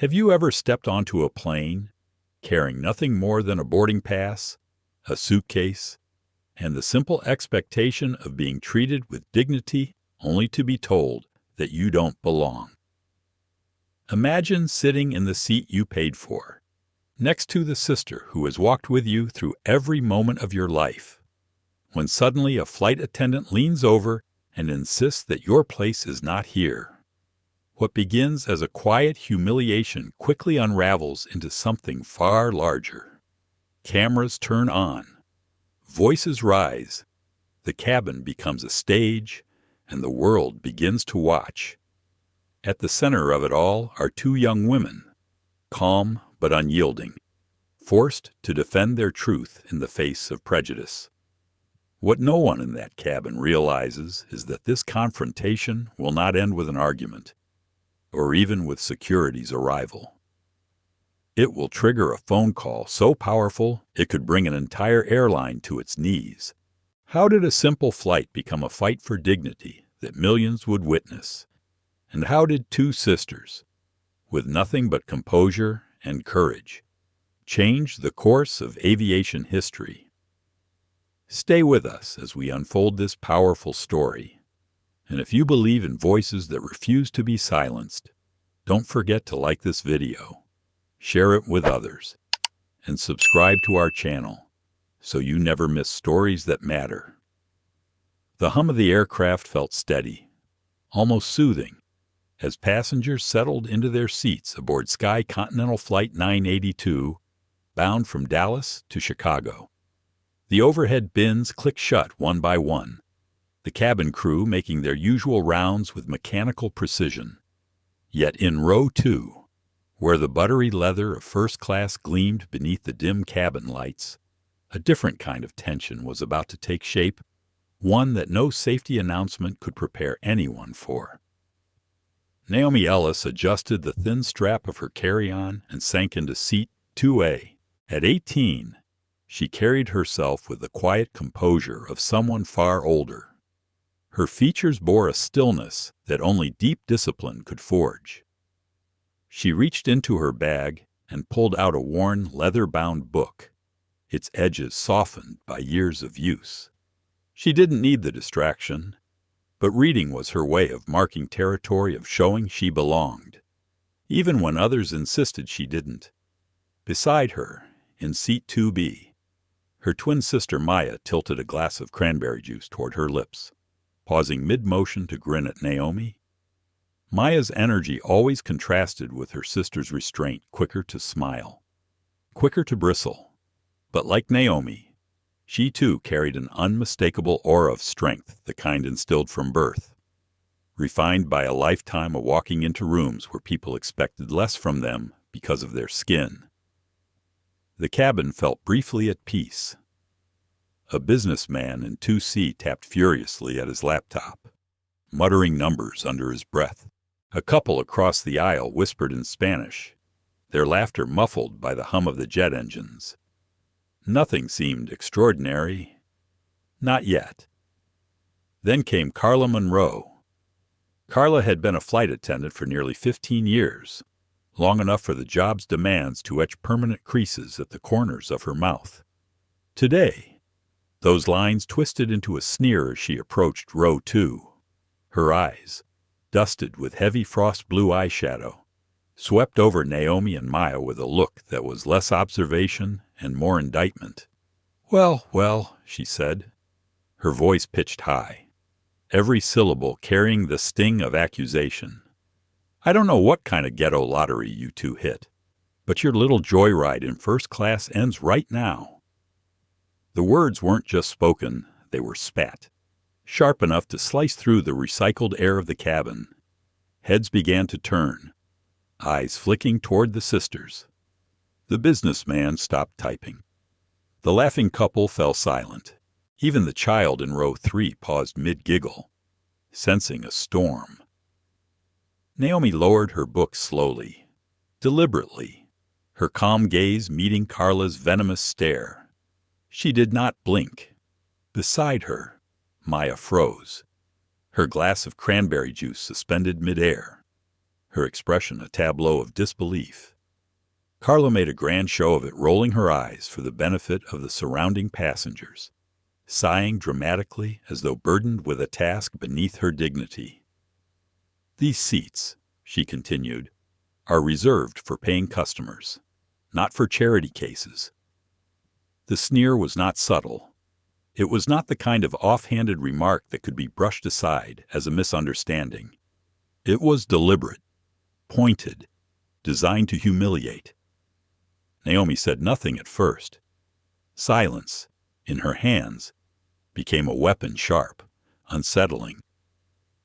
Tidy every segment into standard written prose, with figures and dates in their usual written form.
Have you ever stepped onto a plane, carrying nothing more than a boarding pass, a suitcase, and the simple expectation of being treated with dignity only to be told that you don't belong? Imagine sitting in the seat you paid for, next to the sister who has walked with you through every moment of your life, when suddenly a flight attendant leans over and insists that your place is not here. What begins as a quiet humiliation quickly unravels into something far larger. Cameras turn on. Voices rise. The cabin becomes a stage, and the world begins to watch. At the center of it all are two young women, calm but unyielding, forced to defend their truth in the face of prejudice. What no one in that cabin realizes is that this confrontation will not end with an argument, or even with security's arrival. It will trigger a phone call so powerful it could bring an entire airline to its knees. How did a simple flight become a fight for dignity that millions would witness? And how did two sisters, with nothing but composure and courage, change the course of aviation history? Stay with us as we unfold this powerful story. And if you believe in voices that refuse to be silenced, don't forget to like this video, share it with others, and subscribe to our channel so you never miss stories that matter. The hum of the aircraft felt steady, almost soothing, as passengers settled into their seats aboard SkyContinental Flight 982, bound from Dallas to Chicago. The overhead bins clicked shut one by one, the cabin crew making their usual rounds with mechanical precision. Yet in row 2, where the buttery leather of first class gleamed beneath the dim cabin lights, a different kind of tension was about to take shape, one that no safety announcement could prepare anyone for. Naomi Ellis adjusted the thin strap of her carry-on and sank into seat 2A. At 18, she carried herself with the quiet composure of someone far older. Her features bore a stillness that only deep discipline could forge. She reached into her bag and pulled out a worn, leather-bound book, its edges softened by years of use. She didn't need the distraction, but reading was her way of marking territory, of showing she belonged, even when others insisted she didn't. Beside her, in seat 2B, her twin sister Maya tilted a glass of cranberry juice toward her lips, pausing mid-motion to grin at Naomi. Maya's energy always contrasted with her sister's restraint, quicker to smile, quicker to bristle. But like Naomi, she too carried an unmistakable aura of strength, the kind instilled from birth, refined by a lifetime of walking into rooms where people expected less from them because of their skin. The cabin felt briefly at peace. A businessman in 2C tapped furiously at his laptop, muttering numbers under his breath. A couple across the aisle whispered in Spanish, their laughter muffled by the hum of the jet engines. Nothing seemed extraordinary. Not yet. Then came Carla Monroe. Carla had been a flight attendant for nearly 15 years, long enough for the job's demands to etch permanent creases at the corners of her mouth. Today, those lines twisted into a sneer as she approached row 2. Her eyes, dusted with heavy frost blue eyeshadow, swept over Naomi and Maya with a look that was less observation and more indictment. "Well, well," she said, her voice pitched high, every syllable carrying the sting of accusation. "I don't know what kind of ghetto lottery you two hit, but your little joyride in first class ends right now." The words weren't just spoken, they were spat, sharp enough to slice through the recycled air of the cabin. Heads began to turn, eyes flicking toward the sisters. The businessman stopped typing. The laughing couple fell silent. Even the child in row 3 paused mid-giggle, sensing a storm. Naomi lowered her book slowly, deliberately, her calm gaze meeting Carla's venomous stare. She did not blink. Beside her, Maya froze, her glass of cranberry juice suspended midair. her expression a tableau of disbelief. Carla made a grand show of it, rolling her eyes for the benefit of the surrounding passengers, sighing dramatically as though burdened with a task beneath her dignity. "These seats," she continued, "are reserved for paying customers, not for charity cases." The sneer was not subtle. It was not the kind of off-handed remark that could be brushed aside as a misunderstanding. It was deliberate, pointed, designed to humiliate. Naomi said nothing at first. Silence, in her hands, became a weapon sharp, unsettling.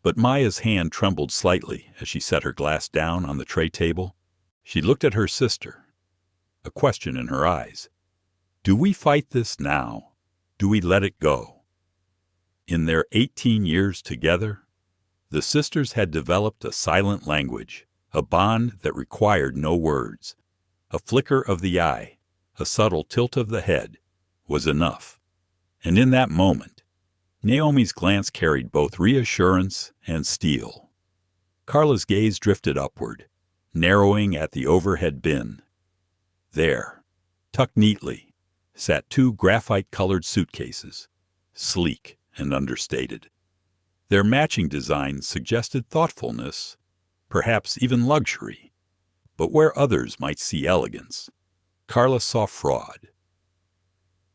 But Maya's hand trembled slightly as she set her glass down on the tray table. She looked at her sister, a question in her eyes. Do we fight this now? Do we let it go? In their 18 years together, the sisters had developed a silent language, a bond that required no words. A flicker of the eye, a subtle tilt of the head, was enough. And in that moment, Naomi's glance carried both reassurance and steel. Carla's gaze drifted upward, narrowing at the overhead bin. There, tucked neatly, sat 2 graphite-colored suitcases, sleek and understated. Their matching designs suggested thoughtfulness, perhaps even luxury. But where others might see elegance, Carla saw fraud.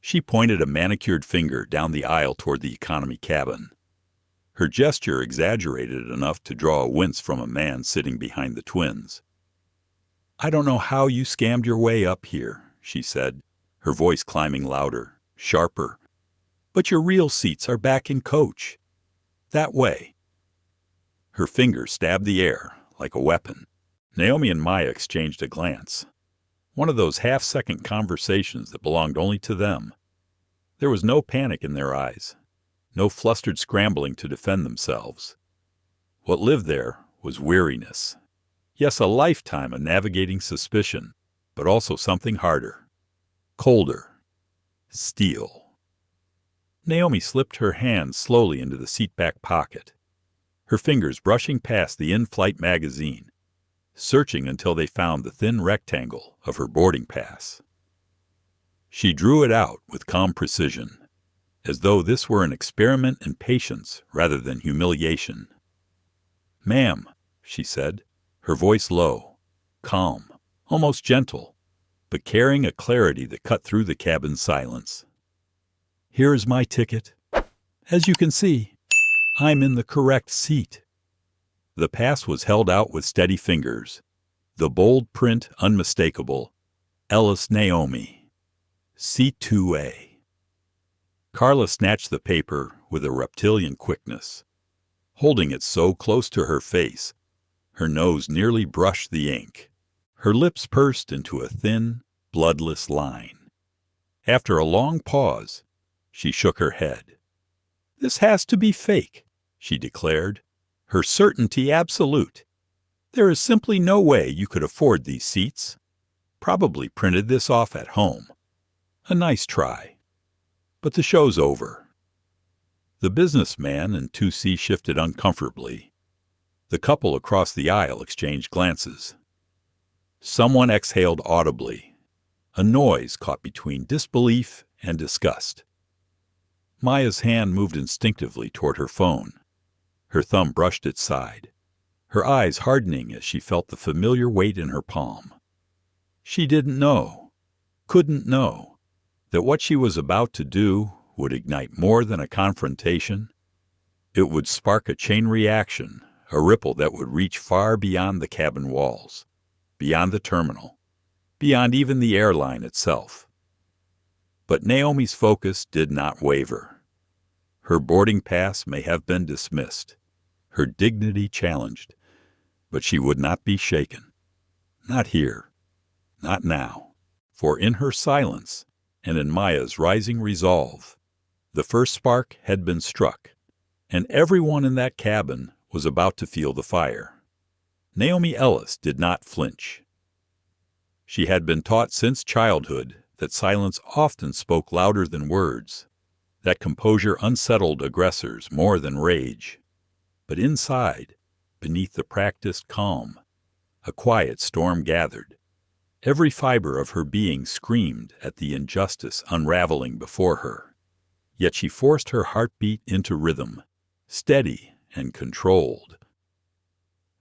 She pointed a manicured finger down the aisle toward the economy cabin. Her gesture exaggerated enough to draw a wince from a man sitting behind the twins. "I don't know how you scammed your way up here," she said, her voice climbing louder, sharper. "But your real seats are back in coach. That way." Her finger stabbed the air like a weapon. Naomi and Maya exchanged a glance, one of those half-second conversations that belonged only to them. There was no panic in their eyes, no flustered scrambling to defend themselves. What lived there was weariness. Yes, a lifetime of navigating suspicion, but also something harder, colder, steel. Naomi slipped her hand slowly into the seat-back pocket, her fingers brushing past the in-flight magazine, searching until they found the thin rectangle of her boarding pass. She drew it out with calm precision, as though this were an experiment in patience rather than humiliation. "Ma'am," she said, her voice low, calm, almost gentle, but carrying a clarity that cut through the cabin's silence. "Here is my ticket. As you can see, I'm in the correct seat." The pass was held out with steady fingers, the bold print unmistakable. Ellis Naomi, C2A. Carla snatched the paper with a reptilian quickness, holding it so close to her face, her nose nearly brushed the ink. Her lips pursed into a thin, bloodless line. After a long pause, she shook her head. "This has to be fake," she declared, her certainty absolute. "There is simply no way you could afford these seats. Probably printed this off at home. A nice try. But the show's over." The businessman in 2C shifted uncomfortably. The couple across the aisle exchanged glances. Someone exhaled audibly, a noise caught between disbelief and disgust. Maya's hand moved instinctively toward her phone. Her thumb brushed its side, her eyes hardening as she felt the familiar weight in her palm. She didn't know, couldn't know, that what she was about to do would ignite more than a confrontation. It would spark a chain reaction, a ripple that would reach far beyond the cabin walls, beyond the terminal, beyond even the airline itself. But Naomi's focus did not waver. Her boarding pass may have been dismissed, her dignity challenged, but she would not be shaken. Not here, not now, for in her silence and in Maya's rising resolve, the first spark had been struck, and everyone in that cabin was about to feel the fire. Naomi Ellis did not flinch. She had been taught since childhood that silence often spoke louder than words, that composure unsettled aggressors more than rage. But inside, beneath the practiced calm, A quiet storm gathered. Every fiber of her being screamed at the injustice unraveling before her. Yet she forced her heartbeat into rhythm, steady and controlled.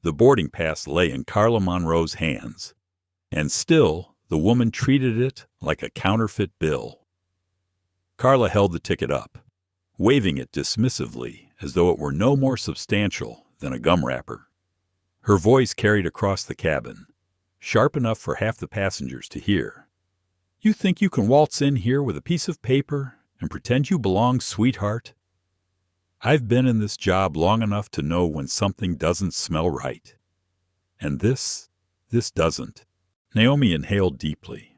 The boarding pass lay in Carla Monroe's hands, and still the woman treated it like a counterfeit bill. Carla held the ticket up, waving it dismissively as though it were no more substantial than a gum wrapper. Her voice carried across the cabin, sharp enough for half the passengers to hear. "You think you can waltz in here with a piece of paper and pretend you belong, sweetheart? I've been in this job long enough to know when something doesn't smell right. And this doesn't." Naomi inhaled deeply,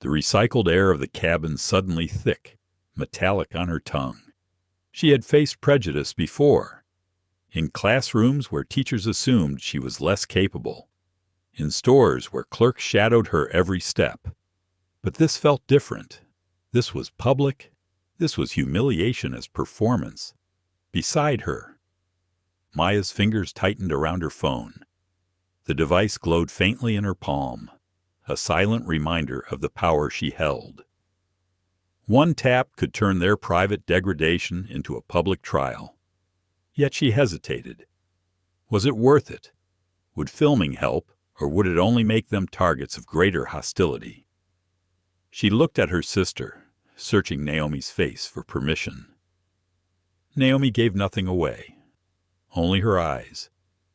the recycled air of the cabin suddenly thick, metallic on her tongue. She had faced prejudice before, in classrooms where teachers assumed she was less capable, in stores where clerks shadowed her every step. But this felt different. This was public. This was humiliation as performance. Beside her, Maya's fingers tightened around her phone. The device glowed faintly in her palm, a silent reminder of the power she held. One tap could turn their private degradation into a public trial. Yet she hesitated. Was it worth it? Would filming help, or would it only make them targets of greater hostility? She looked at her sister, searching Naomi's face for permission. Naomi gave nothing away. Only her eyes,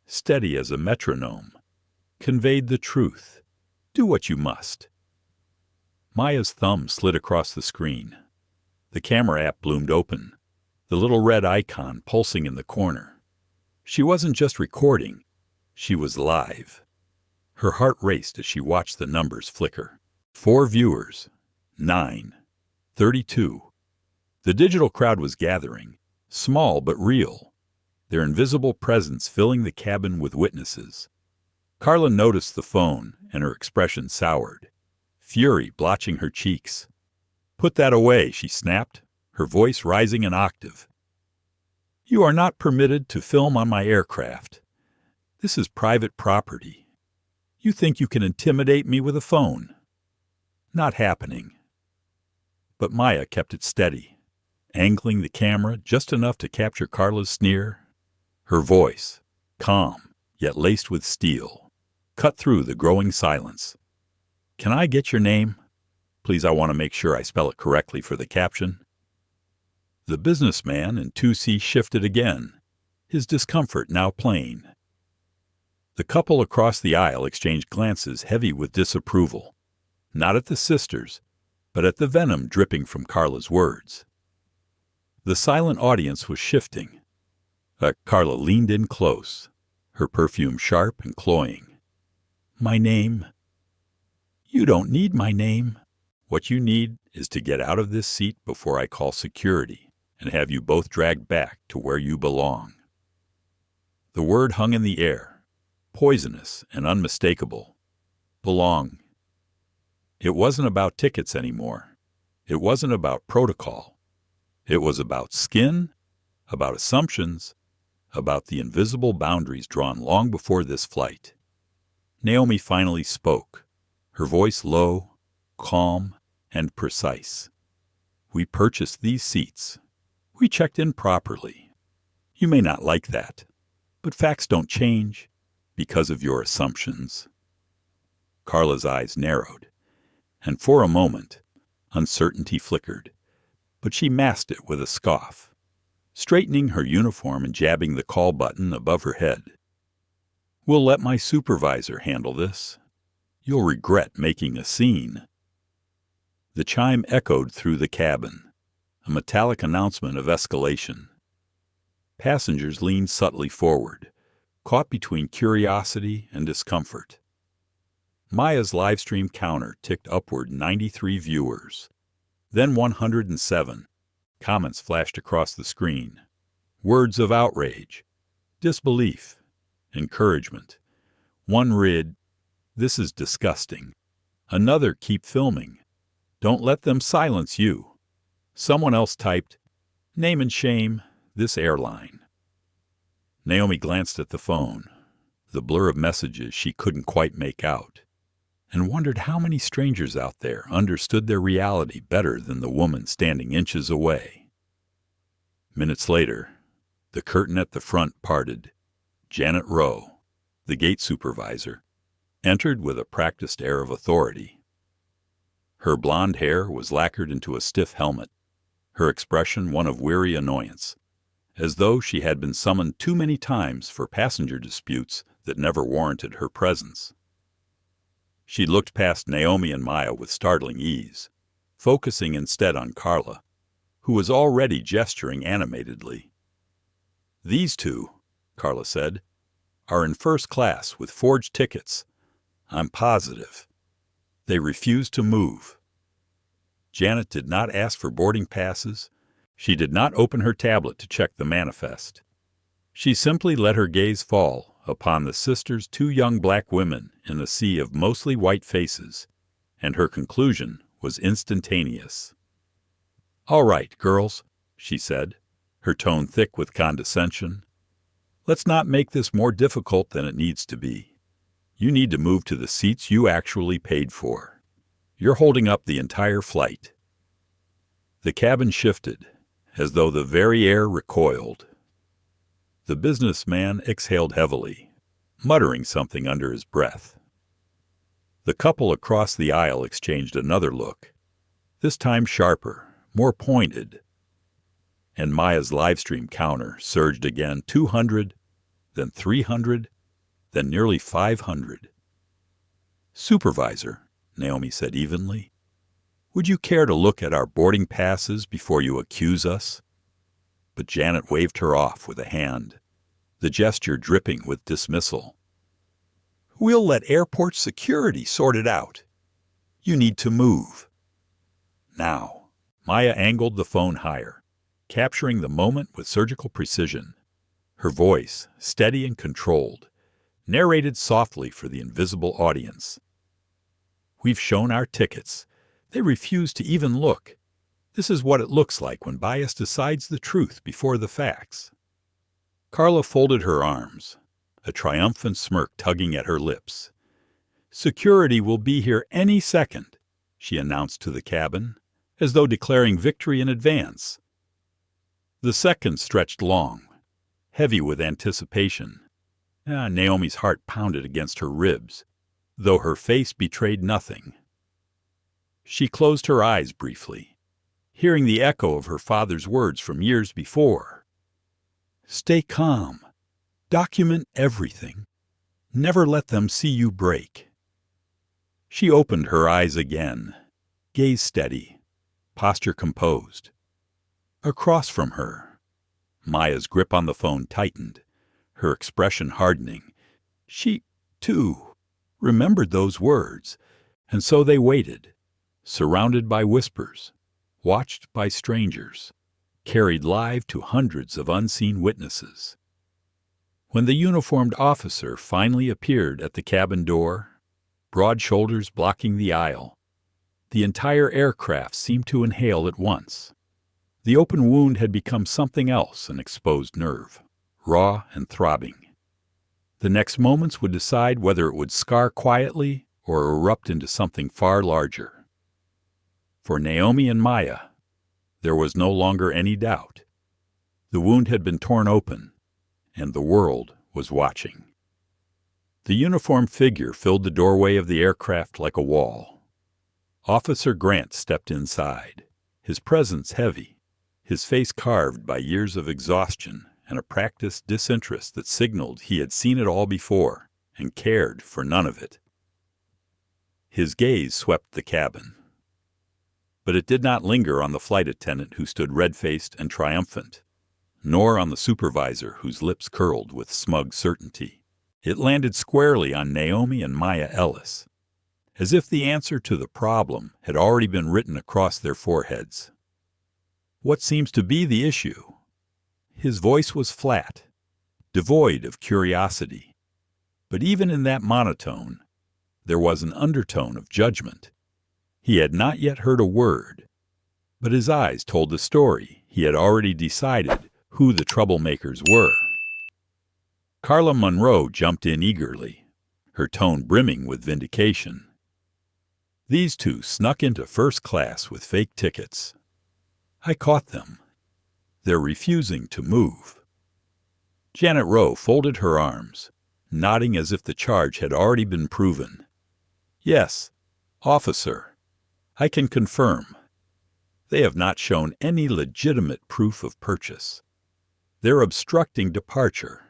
steady as a metronome, conveyed the truth. Do what you must. Maya's thumb slid across the screen. The camera app bloomed open, the little red icon pulsing in the corner. She wasn't just recording, she was live. Her heart raced as she watched the numbers flicker. 4 viewers, 9, 32. The digital crowd was gathering, small but real, their invisible presence filling the cabin with witnesses. Carla noticed the phone, and her expression soured, fury blotching her cheeks. "Put that away," she snapped, her voice rising an octave. "You are not permitted to film on my aircraft. This is private property. You think you can intimidate me with a phone? Not happening." But Maya kept it steady, angling the camera just enough to capture Carla's sneer. Her voice, calm yet laced with steel, cut through the growing silence. "Can I get your name? Please, I want to make sure I spell it correctly for the caption." The businessman in 2C shifted again, his discomfort now plain. The couple across the aisle exchanged glances heavy with disapproval, not at the sisters, but at the venom dripping from Carla's words. The silent audience was shifting. Carla leaned in close, her perfume sharp and cloying. "My name?" "You don't need my name. What you need is to get out of this seat before I call security and have you both dragged back to where you belong." The word hung in the air, poisonous and unmistakable. Belong. It wasn't about tickets anymore. It wasn't about protocol. It was about skin, about assumptions, about the invisible boundaries drawn long before this flight. Naomi finally spoke, her voice low, calm, and precise. "We purchased these seats. We checked in properly. You may not like that, but facts don't change because of your assumptions." Carla's eyes narrowed, and for a moment, uncertainty flickered, but she masked it with a scoff, straightening her uniform and jabbing the call button above her head. "We'll let my supervisor handle this. You'll regret making a scene." The chime echoed through the cabin, a metallic announcement of escalation. Passengers leaned subtly forward, caught between curiosity and discomfort. Maya's livestream counter ticked upward 93 viewers, then 107. Comments flashed across the screen. Words of outrage, disbelief, encouragement. One read, "This is disgusting." Another, "Keep filming. Don't let them silence you." Someone else typed, "Name and shame, this airline." Naomi glanced at the phone. the blur of messages she couldn't quite make out, and wondered how many strangers out there understood their reality better than the woman standing inches away. Minutes later, the curtain at the front parted. Janet Rowe, the gate supervisor, entered with a practiced air of authority. Her blonde hair was lacquered into a stiff helmet, her expression one of weary annoyance, as though she had been summoned too many times for passenger disputes that never warranted her presence. She looked past Naomi and Maya with startling ease, focusing instead on Carla, who was already gesturing animatedly. "These two," Carla said, "are in first class with forged tickets. I'm positive. They refuse to move." Janet did not ask for boarding passes. She did not open her tablet to check the manifest. She simply let her gaze fall upon the sisters' two young black women in a sea of mostly white faces, and her conclusion was instantaneous. "All right, girls," she said, her tone thick with condescension. "Let's not make this more difficult than it needs to be. You need to move to the seats you actually paid for. You're holding up the entire flight." The cabin shifted, as though the very air recoiled. The businessman exhaled heavily, muttering something under his breath. The couple across the aisle exchanged another look, this time sharper, more pointed, and Maya's livestream counter surged again 200, then 300, then nearly 500. "Supervisor," Naomi said evenly, "would you care to look at our boarding passes before you accuse us?" But Janet waved her off with a hand, the gesture dripping with dismissal. "We'll let airport security sort it out. You need to move." Now, Maya angled the phone higher, capturing the moment with surgical precision. Her voice, steady and controlled, narrated softly for the invisible audience. "We've shown our tickets. They refuse to even look. This is what it looks like when bias decides the truth before the facts." Carla folded her arms, a triumphant smirk tugging at her lips. "Security will be here any second," she announced to the cabin, as though declaring victory in advance. The seconds stretched long, heavy with anticipation. Naomi's heart pounded against her ribs, though her face betrayed nothing. She closed her eyes briefly, hearing the echo of her father's words from years before. "Stay calm. Document everything. Never let them see you break." She opened her eyes again, gaze steady, posture composed. Across from her, Maya's grip on the phone tightened, her expression hardening. She, too, remembered those words, and so they waited, surrounded by whispers, watched by strangers, carried live to hundreds of unseen witnesses. When the uniformed officer finally appeared at the cabin door, broad shoulders blocking the aisle, the entire aircraft seemed to inhale at once. The open wound had become something else, an exposed nerve, raw and throbbing. The next moments would decide whether it would scar quietly or erupt into something far larger. For Naomi and Maya, there was no longer any doubt. The wound had been torn open, and the world was watching. The uniformed figure filled the doorway of the aircraft like a wall. Officer Grant stepped inside, his presence heavy, his face carved by years of exhaustion and a practiced disinterest that signaled he had seen it all before and cared for none of it. His gaze swept the cabin, but it did not linger on the flight attendant who stood red-faced and triumphant, nor on the supervisor whose lips curled with smug certainty. It landed squarely on Naomi and Maya Ellis, as if the answer to the problem had already been written across their foreheads. "What seems to be the issue?" His voice was flat, devoid of curiosity, but even in that monotone, there was an undertone of judgment. He had not yet heard a word, but his eyes told the story. He had already decided who the troublemakers were. Carla Monroe jumped in eagerly, her tone brimming with vindication. These two snuck into first class with fake tickets. I caught them. They're refusing to move. Janet Rowe folded her arms, nodding as if the charge had already been proven. Yes, officer, I can confirm. They have not shown any legitimate proof of purchase. They're obstructing departure.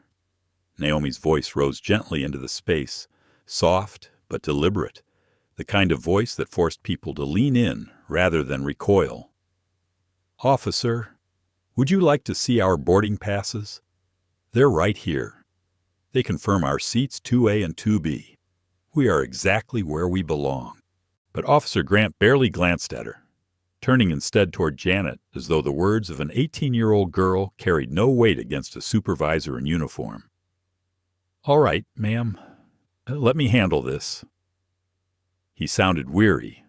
Naomi's voice rose gently into the space, soft but deliberate, the kind of voice that forced people to lean in rather than recoil. Officer, would you like to see our boarding passes? They're right here. They confirm our seats 2A and 2B. We are exactly where we belong. But Officer Grant barely glanced at her, turning instead toward Janet as though the words of an 18-year-old girl carried no weight against a supervisor in uniform. All right, ma'am. Let me handle this. He sounded weary,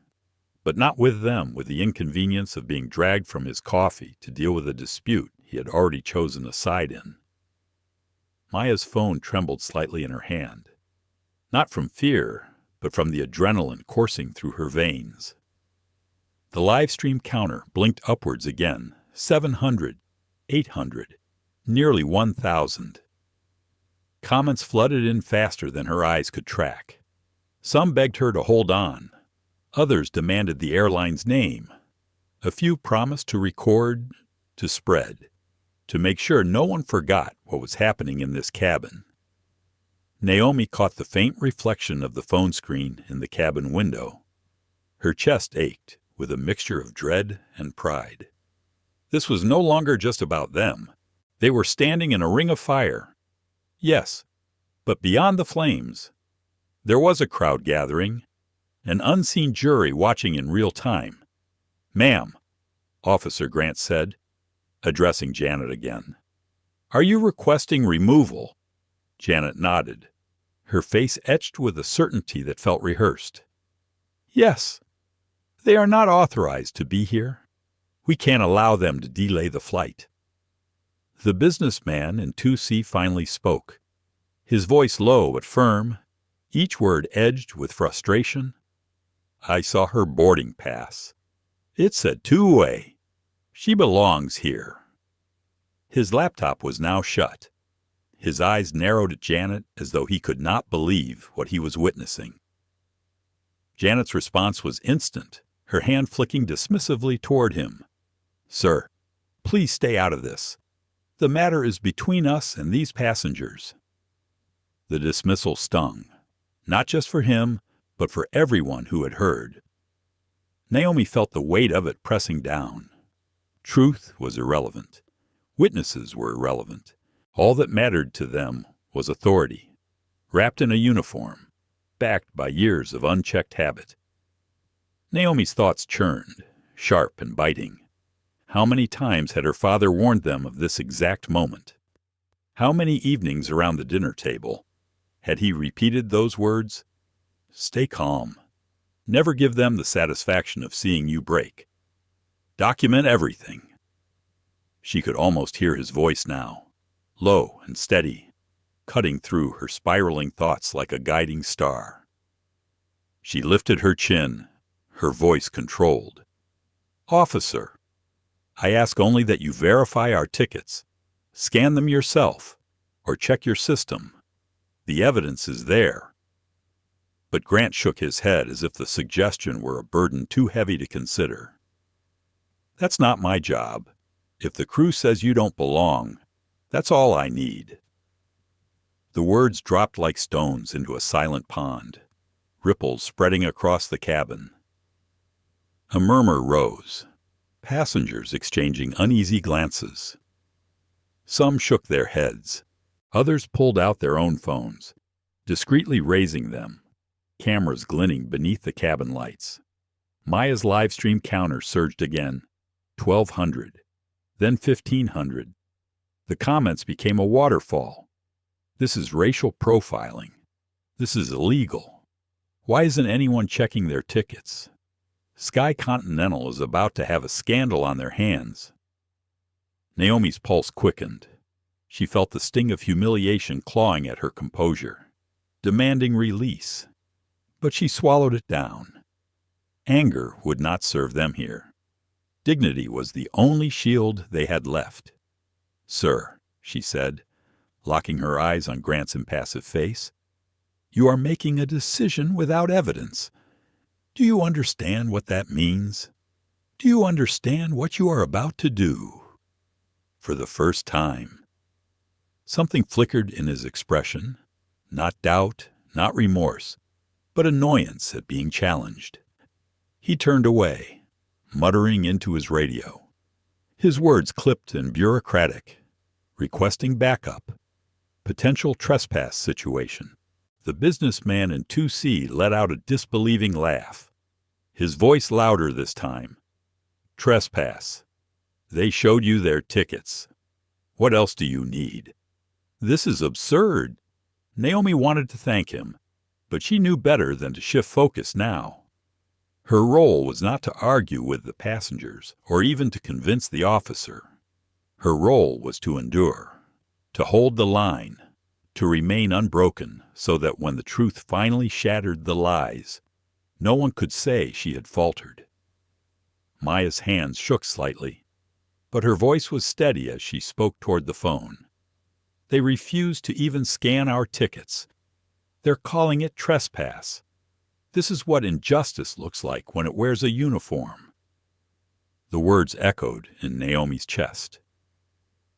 but not with them, with the inconvenience of being dragged from his coffee to deal with a dispute he had already chosen a side in. Maya's phone trembled slightly in her hand, not from fear, but from the adrenaline coursing through her veins. The live stream counter blinked upwards again, 700, 800, nearly 1,000. Comments flooded in faster than her eyes could track. Some begged her to hold on. Others demanded the airline's name. A few promised to record, to spread, to make sure no one forgot what was happening in this cabin. Naomi caught the faint reflection of the phone screen in the cabin window. Her chest ached with a mixture of dread and pride. This was no longer just about them. They were standing in a ring of fire. Yes, but beyond the flames, there was a crowd gathering, an unseen jury watching in real time. Ma'am, Officer Grant said, addressing Janet again. Are you requesting removal? Janet nodded, her face etched with a certainty that felt rehearsed. Yes. They are not authorized to be here. We can't allow them to delay the flight. The businessman in 2C finally spoke, his voice low but firm, each word edged with frustration. I saw her boarding pass. It said 2A. She belongs here. His laptop was now shut. His eyes narrowed at Janet as though he could not believe what he was witnessing. Janet's response was instant, her hand flicking dismissively toward him. Sir, please stay out of this. The matter is between us and these passengers. The dismissal stung, not just for him, but for everyone who had heard. Naomi felt the weight of it pressing down. Truth was irrelevant. Witnesses were irrelevant. All that mattered to them was authority, wrapped in a uniform, backed by years of unchecked habit. Naomi's thoughts churned, sharp and biting. How many times had her father warned them of this exact moment? How many evenings around the dinner table had he repeated those words? Stay calm. Never give them the satisfaction of seeing you break. Document everything. She could almost hear his voice now, low and steady, cutting through her spiraling thoughts like a guiding star. She lifted her chin, her voice controlled. Officer, I ask only that you verify our tickets, scan them yourself, or check your system. The evidence is there. But Grant shook his head as if the suggestion were a burden too heavy to consider. That's not my job. If the crew says you don't belong, that's all I need. The words dropped like stones into a silent pond, ripples spreading across the cabin. A murmur rose, passengers exchanging uneasy glances. Some shook their heads. Others pulled out their own phones, discreetly raising them, cameras glinting beneath the cabin lights. Maya's live stream counter surged again, 1,200, then 1,500. The comments became a waterfall. This is racial profiling. This is illegal. Why isn't anyone checking their tickets? SkyContinental is about to have a scandal on their hands. Naomi's pulse quickened. She felt the sting of humiliation clawing at her composure, demanding release. But she swallowed it down. Anger would not serve them here. Dignity was the only shield they had left. "Sir," she said, locking her eyes on Grant's impassive face, "you are making a decision without evidence. Do you understand what that means? Do you understand what you are about to do?" For the first time. Something flickered in his expression, not doubt, not remorse, but annoyance at being challenged. He turned away, muttering into his radio. His words clipped and bureaucratic, requesting backup, potential trespass situation. The businessman in 2C let out a disbelieving laugh, his voice louder this time. "Trespass. They showed you their tickets. What else do you need?" This is absurd. Naomi wanted to thank him, but she knew better than to shift focus now. Her role was not to argue with the passengers or even to convince the officer. Her role was to endure, to hold the line, to remain unbroken so that when the truth finally shattered the lies, no one could say she had faltered. Maya's hands shook slightly, but her voice was steady as she spoke toward the phone. "They refused to even scan our tickets. They're calling it trespass. This is what injustice looks like when it wears a uniform." The words echoed in Naomi's chest.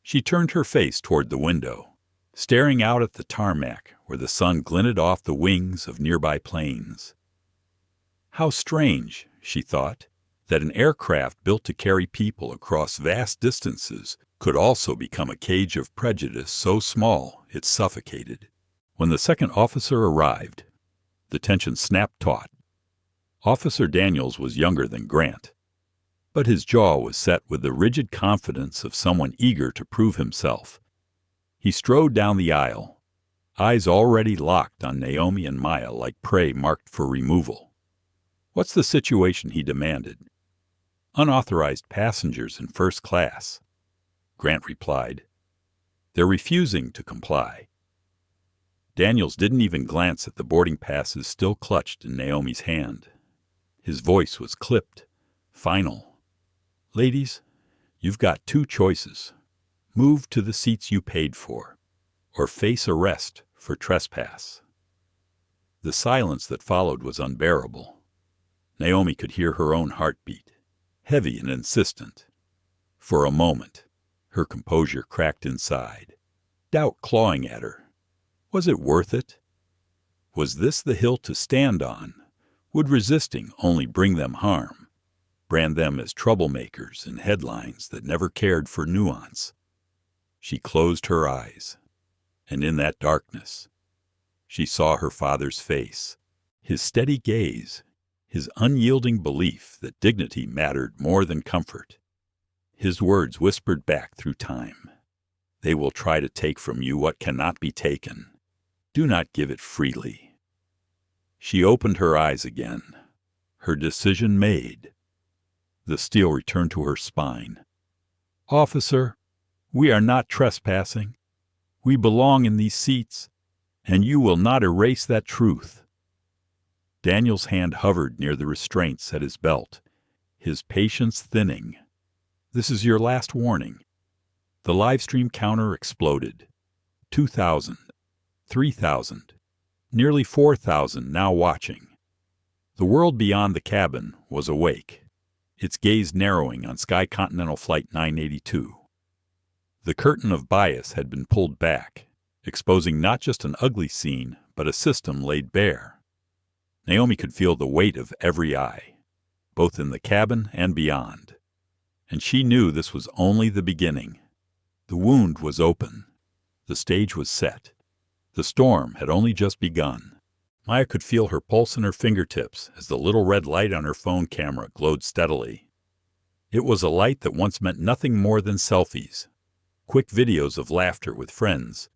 She turned her face toward the window, staring out at the tarmac where the sun glinted off the wings of nearby planes. How strange, she thought, that an aircraft built to carry people across vast distances could also become a cage of prejudice so small it suffocated. When the second officer arrived, the tension snapped taut. Officer Daniels was younger than Grant, but his jaw was set with the rigid confidence of someone eager to prove himself. He strode down the aisle, eyes already locked on Naomi and Maya like prey marked for removal. "What's the situation?" he demanded. "Unauthorized passengers in first class," Grant replied. "They're refusing to comply." Daniels didn't even glance at the boarding passes still clutched in Naomi's hand. His voice was clipped, final. "Ladies, you've got two choices. Move to the seats you paid for, or face arrest for trespass." The silence that followed was unbearable. Naomi could hear her own heartbeat, heavy and insistent. For a moment, her composure cracked inside, doubt clawing at her. Was it worth it? Was this the hill to stand on? Would resisting only bring them harm, brand them as troublemakers in headlines that never cared for nuance? She closed her eyes, and in that darkness, she saw her father's face, his steady gaze, his unyielding belief that dignity mattered more than comfort. His words whispered back through time. "They will try to take from you what cannot be taken. Do not give it freely." She opened her eyes again, her decision made. The steel returned to her spine. "Officer, we are not trespassing. We belong in these seats, and you will not erase that truth." Daniel's hand hovered near the restraints at his belt, his patience thinning. "This is your last warning." The live stream counter exploded. 2,000, 3,000, nearly 4,000 now watching. The world beyond the cabin was awake, its gaze narrowing on SkyContinental Flight 982. The curtain of bias had been pulled back, exposing not just an ugly scene, but a system laid bare. Naomi could feel the weight of every eye, both in the cabin and beyond. And she knew this was only the beginning. The wound was open. The stage was set. The storm had only just begun. Maya could feel her pulse in her fingertips as the little red light on her phone camera glowed steadily. It was a light that once meant nothing more than selfies, quick videos of laughter with friends,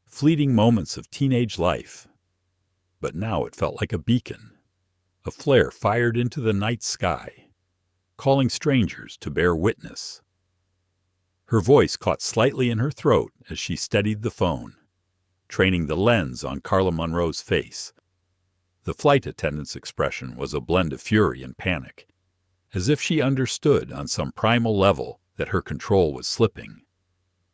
fleeting moments of teenage life. But now it felt like a beacon, a flare fired into the night sky, calling strangers to bear witness. Her voice caught slightly in her throat as she steadied the phone, training the lens on Carla Monroe's face. The flight attendant's expression was a blend of fury and panic, as if she understood on some primal level that her control was slipping.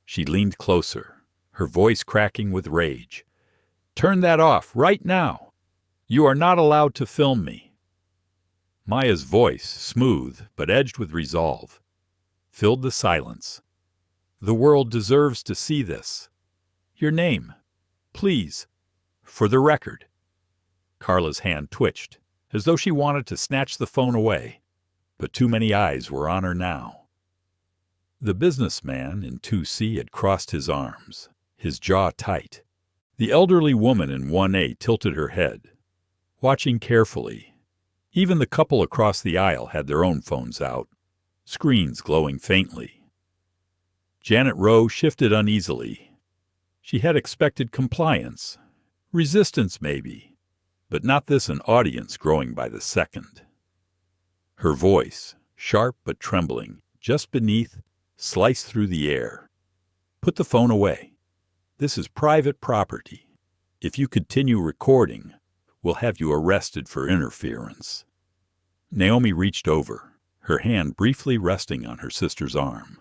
She leaned closer, her voice cracking with rage. "Turn that off, right now! You are not allowed to film me." Maya's voice, smooth but edged with resolve, filled the silence. "The world deserves to see this. Your name, please, for the record." Carla's hand twitched, as though she wanted to snatch the phone away, but too many eyes were on her now. The businessman in 2C had crossed his arms, his jaw tight. The elderly woman in 1A tilted her head, watching carefully. Even the couple across the aisle had their own phones out, screens glowing faintly. Janet Rowe shifted uneasily. She had expected compliance, resistance maybe, but not this an audience growing by the second. Her voice, sharp but trembling, just beneath, sliced through the air. "Put the phone away. This is private property. If you continue recording, we'll have you arrested for interference." Naomi reached over, her hand briefly resting on her sister's arm.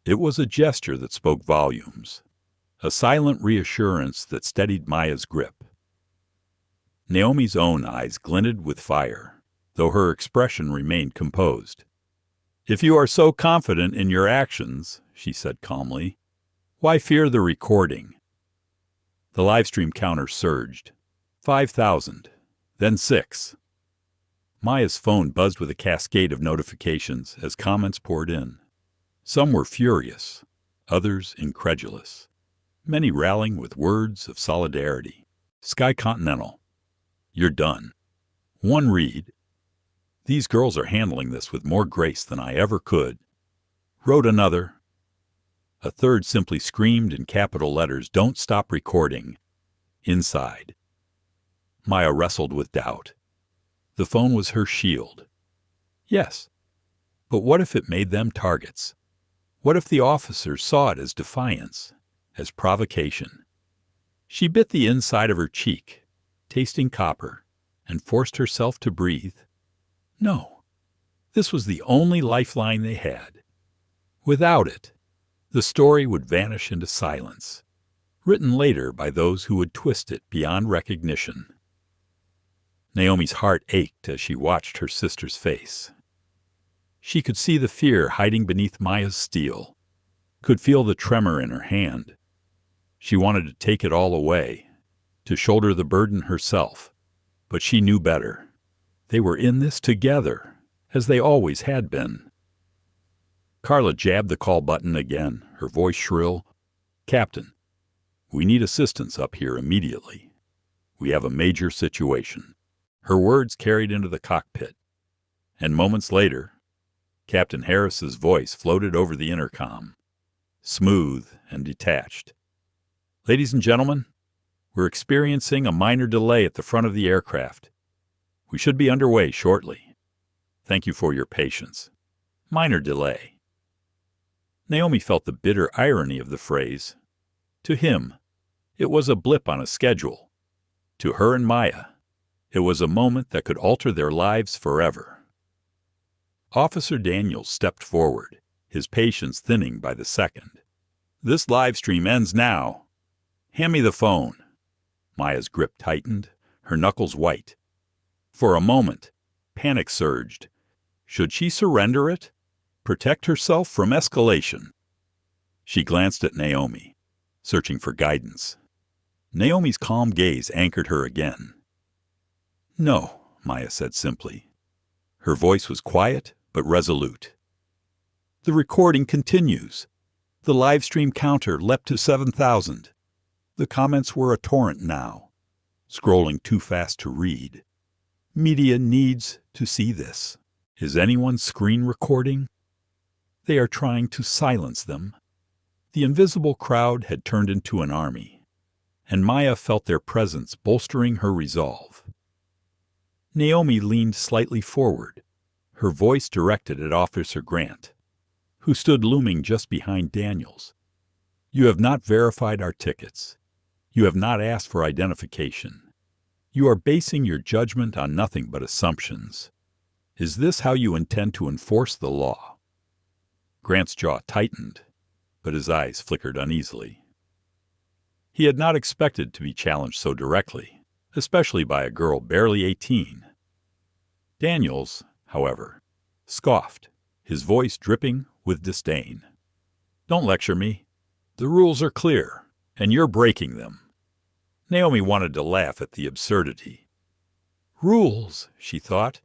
It was a gesture that spoke volumes, a silent reassurance that steadied Maya's grip. Naomi's own eyes glinted with fire, though her expression remained composed. "If you are so confident in your actions," she said calmly, "why fear the recording?" The livestream counter surged. 5,000, then 6. Maya's phone buzzed with a cascade of notifications as comments poured in. Some were furious, others incredulous, many rallying with words of solidarity. "SkyContinental, you're done." One read, "These girls are handling this with more grace than I ever could." Wrote another. A third simply screamed in capital letters, "Don't stop recording." Inside. Maya wrestled with doubt. The phone was her shield. Yes, but what if it made them targets? What if the officers saw it as defiance, as provocation? She bit the inside of her cheek, tasting copper, and forced herself to breathe. No, this was the only lifeline they had. Without it, the story would vanish into silence, written later by those who would twist it beyond recognition. Naomi's heart ached as she watched her sister's face. She could see the fear hiding beneath Maya's steel, could feel the tremor in her hand. She wanted to take it all away, to shoulder the burden herself, but she knew better. They were in this together, as they always had been. Carla jabbed the call button again, her voice shrill. "Captain, we need assistance up here immediately. We have a major situation." Her words carried into the cockpit, and moments later, Captain Harris's voice floated over the intercom, smooth and detached. "Ladies and gentlemen, we're experiencing a minor delay at the front of the aircraft. We should be underway shortly. Thank you for your patience. Minor delay." Naomi felt the bitter irony of the phrase. To him, it was a blip on a schedule. To her and Maya, it was a moment that could alter their lives forever. Officer Daniels stepped forward, his patience thinning by the second. "This live stream ends now. Hand me the phone." Maya's grip tightened, her knuckles white. For a moment, panic surged. Should she surrender it? Protect herself from escalation? She glanced at Naomi, searching for guidance. Naomi's calm gaze anchored her again. "No," Maya said simply. Her voice was quiet but resolute. "The recording continues." The live stream counter leapt to 7,000. The comments were a torrent now, scrolling too fast to read. "Media needs to see this. Is anyone screen recording? They are trying to silence them." The invisible crowd had turned into an army, and Maya felt their presence bolstering her resolve. Naomi leaned slightly forward, her voice directed at Officer Grant. who stood looming just behind Daniels. "You have not verified our tickets. You have not asked for identification. You are basing your judgment on nothing but assumptions. Is this how you intend to enforce the law?" Grant's jaw tightened, but his eyes flickered uneasily. He had not expected to be challenged so directly, especially by a girl barely 18. Daniels, however, scoffed, his voice dripping with disdain. "Don't lecture me. The rules are clear, and you're breaking them." Naomi wanted to laugh at the absurdity. Rules, she thought.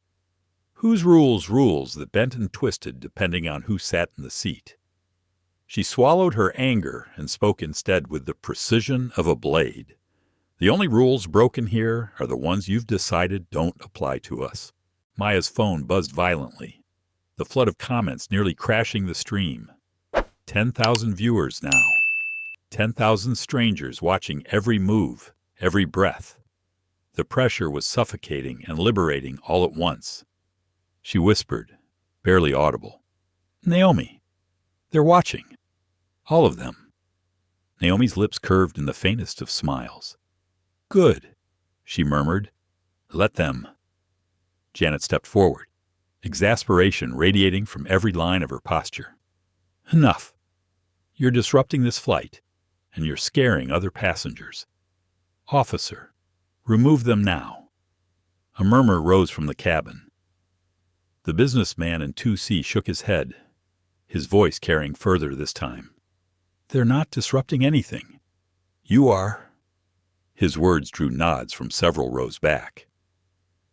Whose rules that bent and twisted depending on who sat in the seat? She swallowed her anger and spoke instead with the precision of a blade. "The only rules broken here are the ones you've decided don't apply to us." Maya's phone buzzed violently, the flood of comments nearly crashing the stream. 10,000 viewers now. 10,000 strangers watching every move, every breath. The pressure was suffocating and liberating all at once. She whispered, barely audible, "Naomi, they're watching. All of them." Naomi's lips curved in the faintest of smiles. "Good," she murmured. "Let them." Janet stepped forward, exasperation radiating from every line of her posture. "Enough. You're disrupting this flight, and you're scaring other passengers. Officer, remove them now." A murmur rose from the cabin. The businessman in 2C shook his head, his voice carrying further this time. "They're not disrupting anything. You are." His words drew nods from several rows back.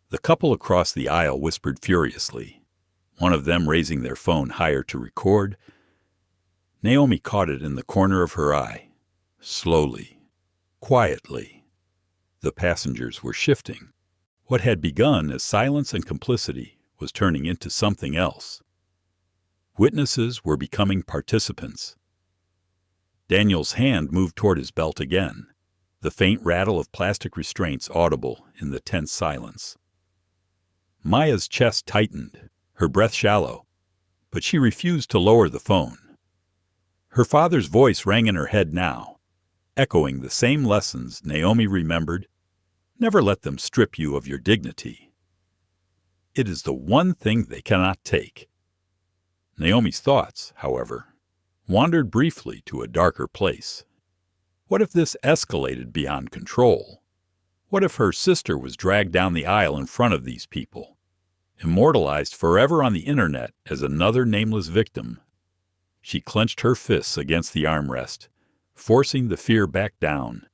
The couple across the aisle whispered furiously, one of them raising their phone higher to record. Naomi caught it in the corner of her eye. Slowly, quietly. The passengers were shifting. What had begun as silence and complicity was turning into something else. Witnesses were becoming participants. Daniel's hand moved toward his belt again, the faint rattle of plastic restraints audible in the tense silence. Maya's chest tightened, her breath shallow, but she refused to lower the phone. Her father's voice rang in her head now, echoing the same lessons Naomi remembered. Never let them strip you of your dignity. It is the one thing they cannot take. Naomi's thoughts, however, wandered briefly to a darker place. What if this escalated beyond control? What if her sister was dragged down the aisle in front of these people, immortalized forever on the internet as another nameless victim? She clenched her fists against the armrest, forcing the fear back down.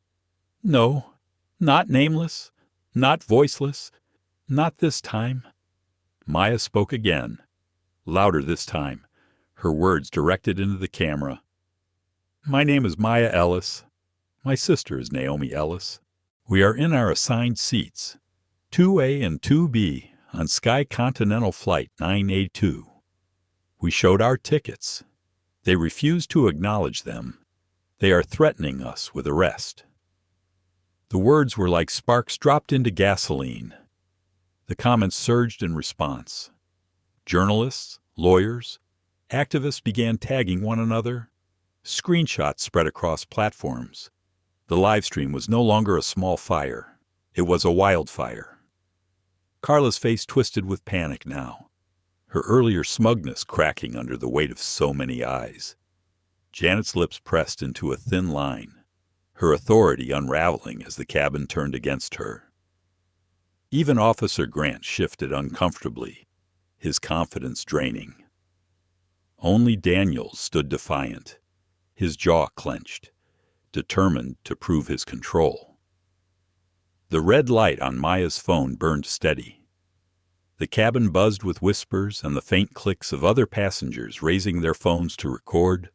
No, not nameless, not voiceless, not this time. Maya spoke again, louder this time, her words directed into the camera. "My name is Maya Ellis. My sister is Naomi Ellis. We are in our assigned seats, 2A and 2B on SkyContinental Flight 9A2. We showed our tickets. They refused to acknowledge them. They are threatening us with arrest." The words were like sparks dropped into gasoline. The comments surged in response. Journalists, lawyers, activists began tagging one another. Screenshots spread across platforms. The live stream was no longer a small fire. It was a wildfire. Carla's face twisted with panic now, her earlier smugness cracking under the weight of so many eyes. Janet's lips pressed into a thin line, her authority unraveling as the cabin turned against her. Even Officer Grant shifted uncomfortably, his confidence draining. Only Daniels stood defiant, his jaw clenched, determined to prove his control. The red light on Maya's phone burned steady. The cabin buzzed with whispers and the faint clicks of other passengers raising their phones to record.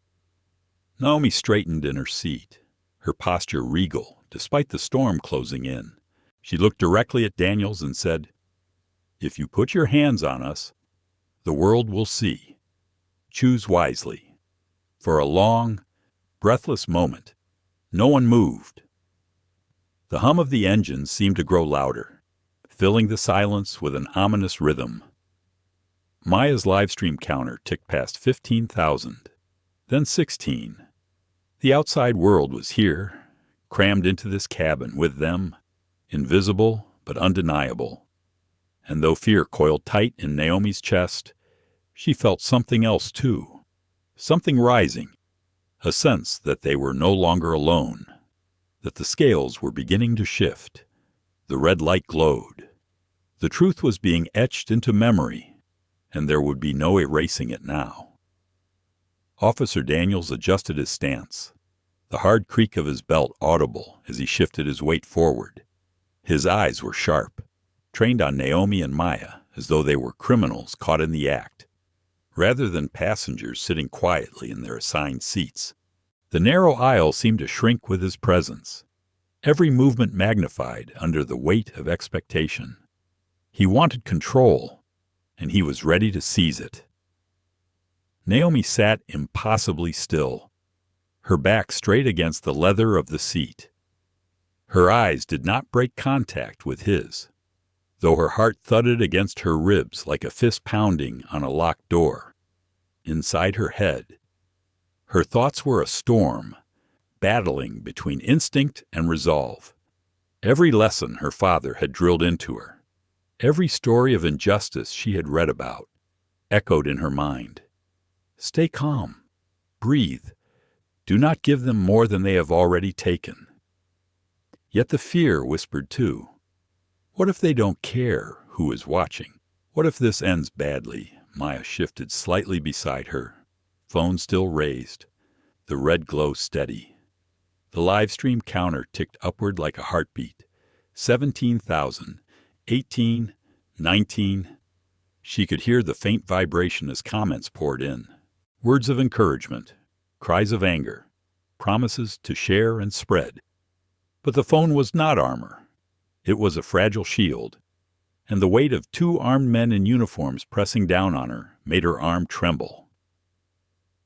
Naomi straightened in her seat, her posture regal despite the storm closing in. She looked directly at Daniels and said, "If you put your hands on us, the world will see. Choose wisely." For a long, breathless moment, no one moved. The hum of the engines seemed to grow louder, filling the silence with an ominous rhythm. Maya's live stream counter ticked past 15,000, then 16. The outside world was here, crammed into this cabin with them, invisible but undeniable. And though fear coiled tight in Naomi's chest, she felt something else too, something rising, a sense that they were no longer alone, that the scales were beginning to shift. The red light glowed. The truth was being etched into memory, and there would be no erasing it now. Officer Daniels adjusted his stance, the hard creak of his belt audible as he shifted his weight forward. His eyes were sharp, trained on Naomi and Maya as though they were criminals caught in the act, rather than passengers sitting quietly in their assigned seats. The narrow aisle seemed to shrink with his presence, every movement magnified under the weight of expectation. He wanted control, and he was ready to seize it. Naomi sat impossibly still, her back straight against the leather of the seat. Her eyes did not break contact with his, though her heart thudded against her ribs like a fist pounding on a locked door. Inside her head, her thoughts were a storm, battling between instinct and resolve. Every lesson her father had drilled into her, every story of injustice she had read about, echoed in her mind. Stay calm. Breathe. Do not give them more than they have already taken. Yet the fear whispered too. What if they don't care who is watching? What if this ends badly? Maya shifted slightly beside her, phone still raised, the red glow steady. The live stream counter ticked upward like a heartbeat. 17,000, 18, 19. She could hear the faint vibration as comments poured in. Words of encouragement, cries of anger, promises to share and spread. But the phone was not armor. It was a fragile shield, and the weight of two armed men in uniforms pressing down on her made her arm tremble.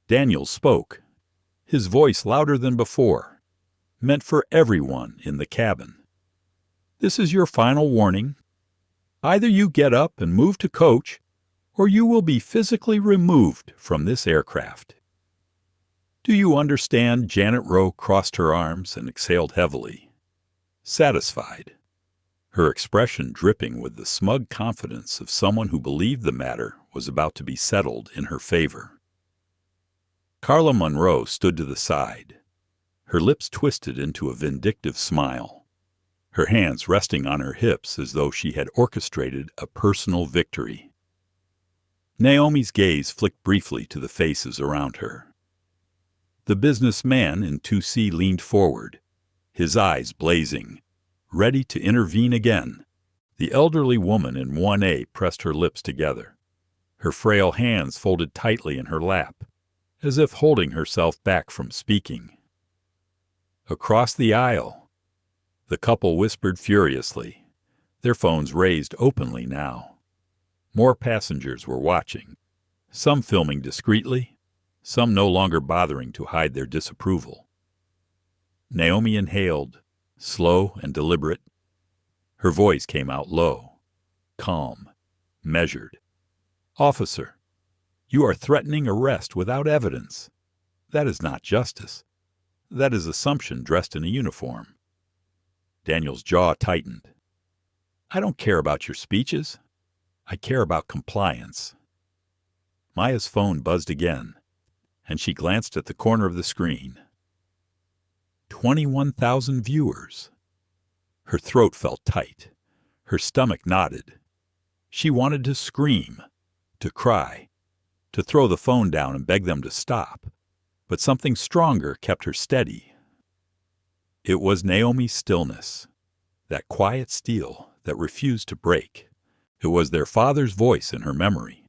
Daniels spoke, his voice louder than before, meant for everyone in the cabin. This is your final warning. Either you get up and move to coach, or you will be physically removed from this aircraft. Do you understand? Janet Rowe crossed her arms and exhaled heavily, satisfied, her expression dripping with the smug confidence of someone who believed the matter was about to be settled in her favor. Carla Monroe stood to the side, her lips twisted into a vindictive smile, her hands resting on her hips as though she had orchestrated a personal victory. Naomi's gaze flicked briefly to the faces around her. The businessman in 2C leaned forward, his eyes blazing, ready to intervene again. The elderly woman in 1A pressed her lips together, her frail hands folded tightly in her lap, as if holding herself back from speaking. Across the aisle, the couple whispered furiously, their phones raised openly now. More passengers were watching, some filming discreetly, some no longer bothering to hide their disapproval. Naomi inhaled, slow and deliberate. Her voice came out low, calm, measured. Officer, you are threatening arrest without evidence. That is not justice. That is assumption dressed in a uniform. Daniel's jaw tightened. I don't care about your speeches. I care about compliance. Maya's phone buzzed again, and she glanced at the corner of the screen. 21,000 viewers. Her throat felt tight. Her stomach knotted. She wanted to scream, to cry, to throw the phone down and beg them to stop. But something stronger kept her steady. It was Naomi's stillness, that quiet steel that refused to break. It was their father's voice in her memory,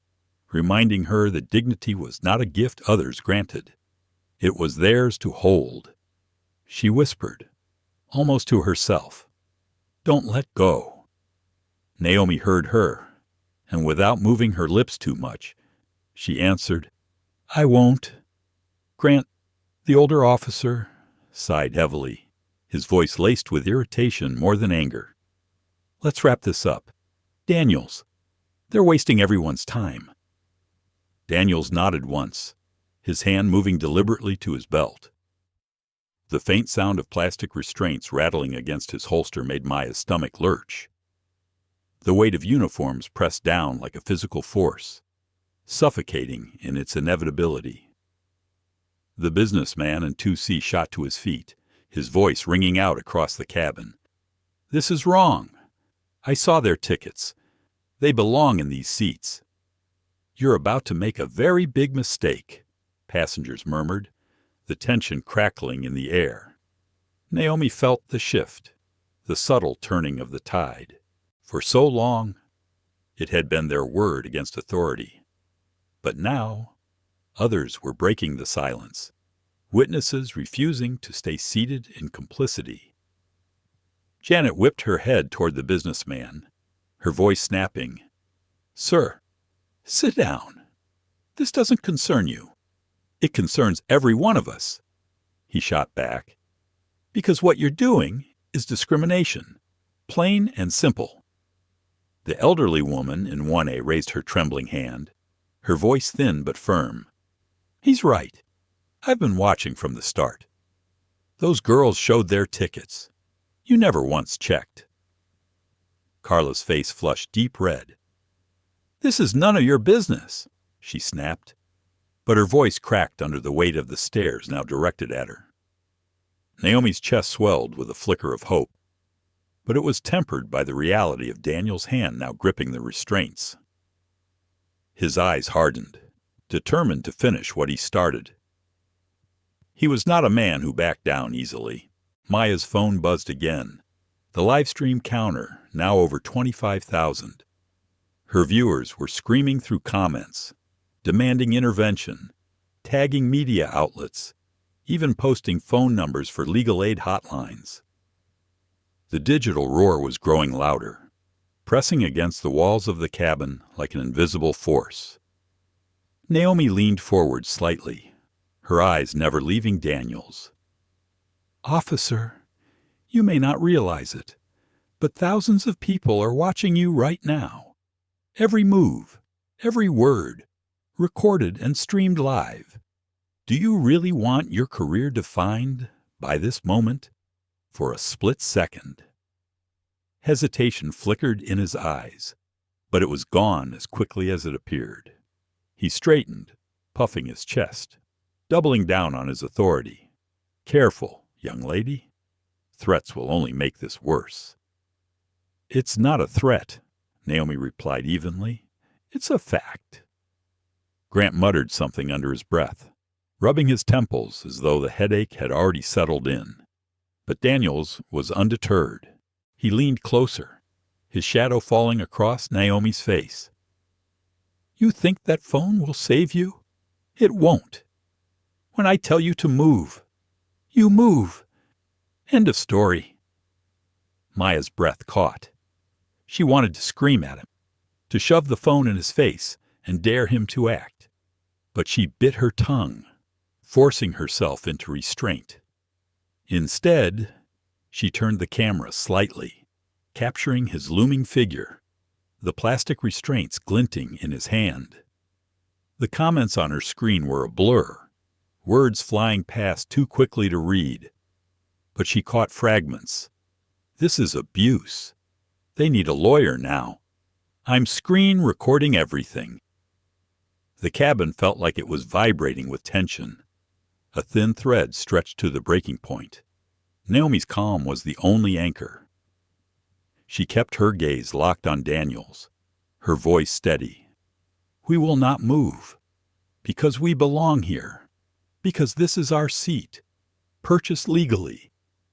reminding her that dignity was not a gift others granted. It was theirs to hold. She whispered, almost to herself, "Don't let go." Naomi heard her, and without moving her lips too much, she answered, "I won't." Grant, the older officer, sighed heavily, his voice laced with irritation more than anger. "Let's wrap this up. Daniels, they're wasting everyone's time. Daniels nodded once, his hand moving deliberately to his belt. The faint sound of plastic restraints rattling against his holster made Maya's stomach lurch. The weight of uniforms pressed down like a physical force, suffocating in its inevitability. The businessman in 2C shot to his feet, his voice ringing out across the cabin. "This is wrong. I saw their tickets. They belong in these seats." "You're about to make a very big mistake," passengers murmured, the tension crackling in the air. Naomi felt the shift, the subtle turning of the tide. For so long, it had been their word against authority. But now, others were breaking the silence, witnesses refusing to stay seated in complicity. Janet whipped her head toward the businessman, her voice snapping. "Sir, sit down. This doesn't concern you. It concerns every one of us," he shot back. "Because what you're doing is discrimination, plain and simple." The elderly woman in 1A raised her trembling hand, her voice thin but firm. "He's right. I've been watching from the start. Those girls showed their tickets. You never once checked." Carla's face flushed deep red. "This is none of your business," she snapped, but her voice cracked under the weight of the stares now directed at her. Naomi's chest swelled with a flicker of hope, but it was tempered by the reality of Daniel's hand now gripping the restraints. His eyes hardened, determined to finish what he started. He was not a man who backed down easily. Maya's phone buzzed again, the live stream counter now over 25,000. Her viewers were screaming through comments, demanding intervention, tagging media outlets, even posting phone numbers for legal aid hotlines. The digital roar was growing louder, pressing against the walls of the cabin like an invisible force. Naomi leaned forward slightly, her eyes never leaving Daniel's. "Officer, you may not realize it, but thousands of people are watching you right now. Every move, every word, recorded and streamed live. Do you really want your career defined by this moment for a split second?" Hesitation flickered in his eyes, but it was gone as quickly as it appeared. He straightened, puffing his chest, doubling down on his authority. "Careful, young lady. Threats will only make this worse." "It's not a threat," Naomi replied evenly. "It's a fact." Grant muttered something under his breath, rubbing his temples as though the headache had already settled in. But Daniels was undeterred. He leaned closer, his shadow falling across Naomi's face. "You think that phone will save you? It won't. When I tell you to move, you move. End of story." Maya's breath caught. She wanted to scream at him, to shove the phone in his face and dare him to act. But she bit her tongue, forcing herself into restraint. Instead, she turned the camera slightly, capturing his looming figure, the plastic restraints glinting in his hand. The comments on her screen were a blur, words flying past too quickly to read. But she caught fragments. "This is abuse. They need a lawyer now. I'm screen recording everything." The cabin felt like it was vibrating with tension. A thin thread stretched to the breaking point. Naomi's calm was the only anchor. She kept her gaze locked on Daniel's, her voice steady. "We will not move, because we belong here, because this is our seat, purchased legally,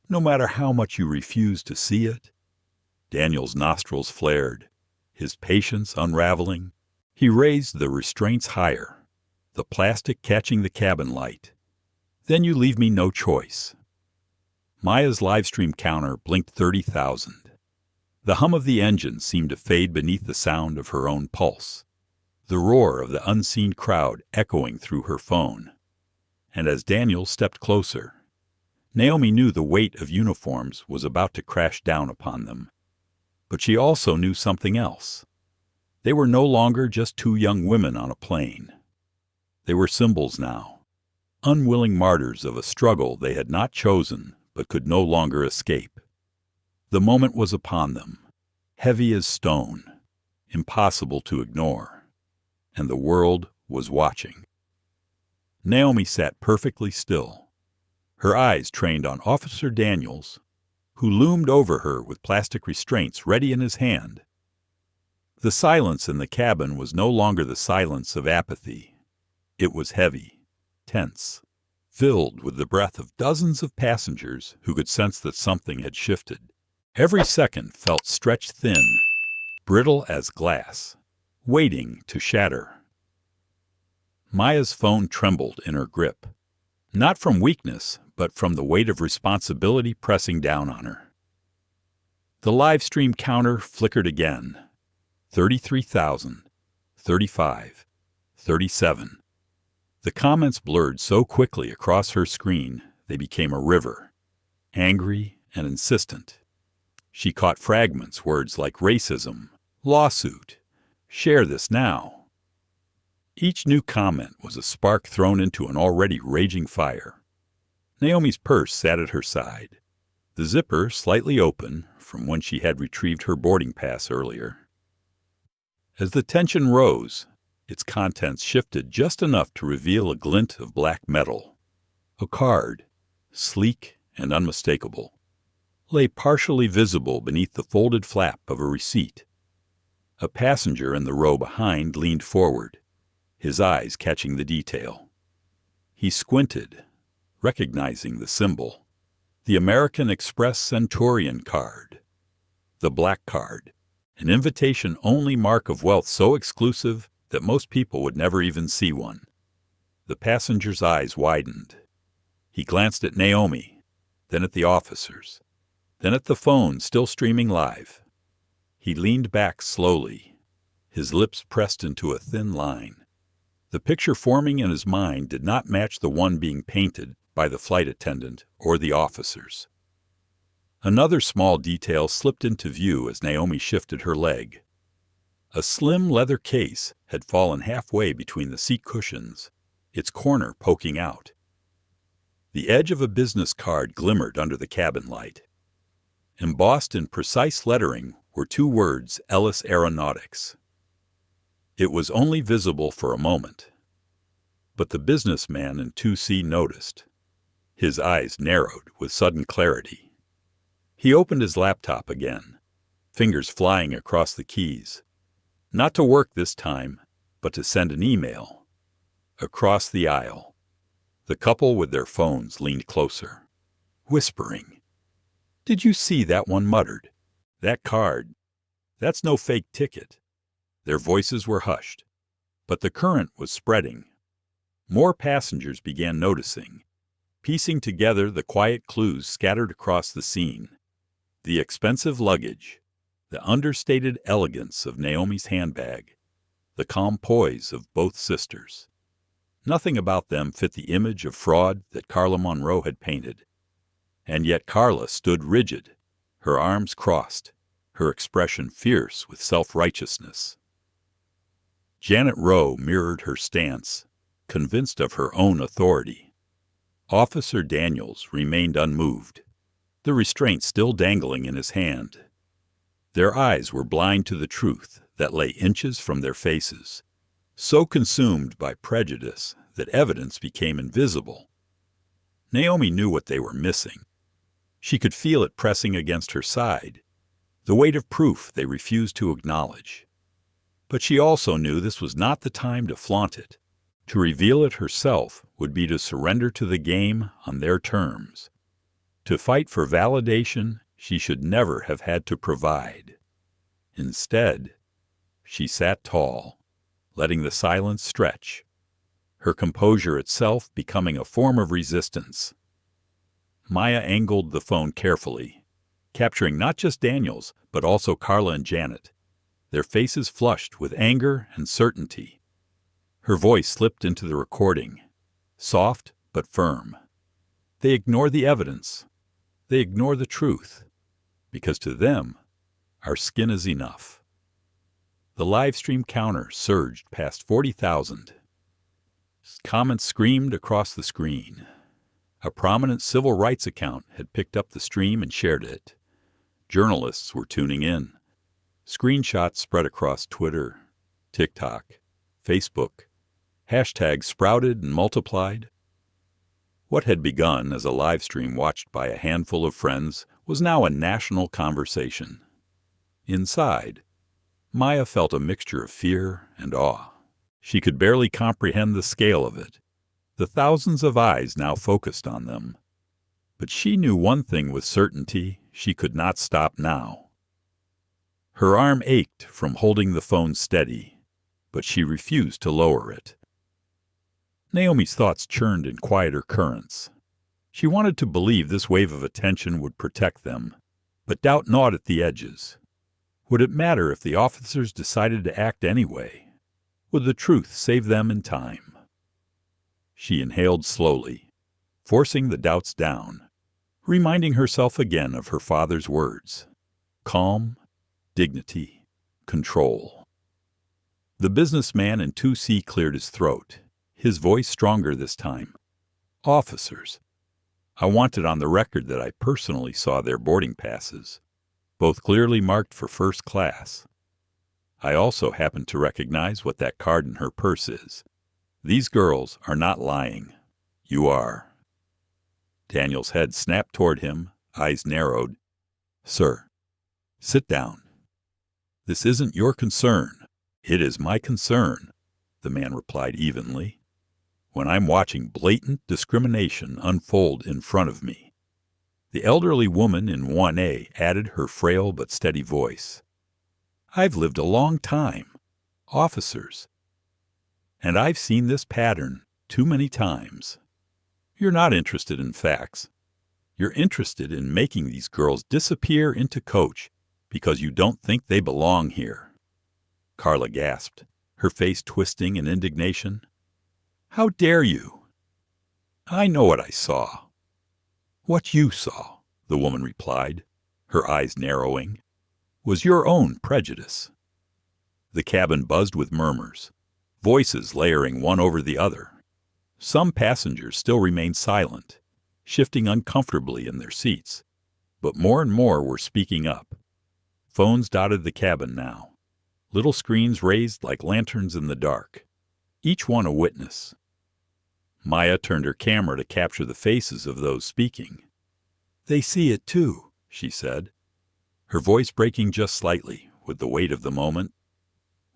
no matter how much you refuse to see it." Daniel's nostrils flared, his patience unraveling. He raised the restraints higher, the plastic catching the cabin light. "Then you leave me no choice." Maya's livestream counter blinked 30,000. The hum of the engine seemed to fade beneath the sound of her own pulse, the roar of the unseen crowd echoing through her phone. And as Daniel stepped closer, Naomi knew the weight of uniforms was about to crash down upon them. But she also knew something else. They were no longer just two young women on a plane. They were symbols now, unwilling martyrs of a struggle they had not chosen but could no longer escape. The moment was upon them, heavy as stone, impossible to ignore, and the world was watching. Naomi sat perfectly still, her eyes trained on Officer Daniels, who loomed over her with plastic restraints ready in his hand. The silence in the cabin was no longer the silence of apathy. It was heavy, tense, filled with the breath of dozens of passengers who could sense that something had shifted. Every second felt stretched thin, brittle as glass, waiting to shatter. Maya's phone trembled in her grip, not from weakness, but from the weight of responsibility pressing down on her. The live stream counter flickered again. 33,000, 35, 37. The comments blurred so quickly across her screen they became a river, angry and insistent. She caught fragments, words like racism, lawsuit, share this now. Each new comment was a spark thrown into an already raging fire. Naomi's purse sat at her side, the zipper slightly open from when she had retrieved her boarding pass earlier. As the tension rose, its contents shifted just enough to reveal a glint of black metal. A card, sleek and unmistakable, lay partially visible beneath the folded flap of a receipt. A passenger in the row behind leaned forward, his eyes catching the detail. He squinted, recognizing the symbol, the American Express Centurion card. The black card, an invitation-only mark of wealth so exclusive that most people would never even see one. The passenger's eyes widened. He glanced at Naomi, then at the officers, then at the phone still streaming live. He leaned back slowly, his lips pressed into a thin line. The picture forming in his mind did not match the one being painted by the flight attendant or the officers. Another small detail slipped into view as Naomi shifted her leg. A slim leather case had fallen halfway between the seat cushions, its corner poking out. The edge of a business card glimmered under the cabin light. Embossed in precise lettering were two words, Ellis Aeronautics. It was only visible for a moment, but the businessman in 2C noticed. His eyes narrowed with sudden clarity. He opened his laptop again, fingers flying across the keys. Not to work this time, but to send an email. Across the aisle, the couple with their phones leaned closer, whispering. "Did you see that one muttered? That card. That's no fake ticket." Their voices were hushed, but the current was spreading. More passengers began noticing, piecing together the quiet clues scattered across the scene. The expensive luggage, the understated elegance of Naomi's handbag, the calm poise of both sisters. Nothing about them fit the image of fraud that Carla Monroe had painted. And yet Carla stood rigid, her arms crossed, her expression fierce with self-righteousness. Janet Rowe mirrored her stance, convinced of her own authority. Officer Daniels remained unmoved, the restraint still dangling in his hand. Their eyes were blind to the truth that lay inches from their faces, so consumed by prejudice that evidence became invisible. Naomi knew what they were missing. She could feel it pressing against her side, the weight of proof they refused to acknowledge. But she also knew this was not the time to flaunt it. To reveal it herself would be to surrender to the game on their terms. To fight for validation she should never have had to provide. Instead, she sat tall, letting the silence stretch, her composure itself becoming a form of resistance. Maya angled the phone carefully, capturing not just Daniels, but also Carla and Janet, their faces flushed with anger and certainty. Her voice slipped into the recording, soft but firm. They ignore the evidence. They ignore the truth, because to them, our skin is enough. The live stream counter surged past 40,000. Comments screamed across the screen. A prominent civil rights account had picked up the stream and shared it. Journalists were tuning in. Screenshots spread across Twitter, TikTok, Facebook. Hashtags sprouted and multiplied. What had begun as a live stream watched by a handful of friends was now a national conversation. Inside, Maya felt a mixture of fear and awe. She could barely comprehend the scale of it, the thousands of eyes now focused on them. But she knew one thing with certainty: she could not stop now. Her arm ached from holding the phone steady, but she refused to lower it. Naomi's thoughts churned in quieter currents. She wanted to believe this wave of attention would protect them, but doubt gnawed at the edges. Would it matter if the officers decided to act anyway? Would the truth save them in time? She inhaled slowly, forcing the doubts down, reminding herself again of her father's words: calm, dignity, control. The businessman in 2C cleared his throat, his voice stronger this time. Officers, I want it on the record that I personally saw their boarding passes, both clearly marked for first class. I also happen to recognize what that card in her purse is. These girls are not lying. You are. Daniel's head snapped toward him, eyes narrowed. Sir, sit down. This isn't your concern. It is my concern, the man replied evenly, when I'm watching blatant discrimination unfold in front of me. The elderly woman in 1A added her frail but steady voice. I've lived a long time. Officers. And I've seen this pattern too many times. You're not interested in facts. You're interested in making these girls disappear into coach because you don't think they belong here. Carla gasped, her face twisting in indignation. How dare you? I know what I saw. What you saw, the woman replied, her eyes narrowing, was your own prejudice. The cabin buzzed with murmurs, voices layering one over the other. Some passengers still remained silent, shifting uncomfortably in their seats, but more and more were speaking up. Phones dotted the cabin now, little screens raised like lanterns in the dark, each one a witness. Maya turned her camera to capture the faces of those speaking. They see it too, she said, her voice breaking just slightly with the weight of the moment.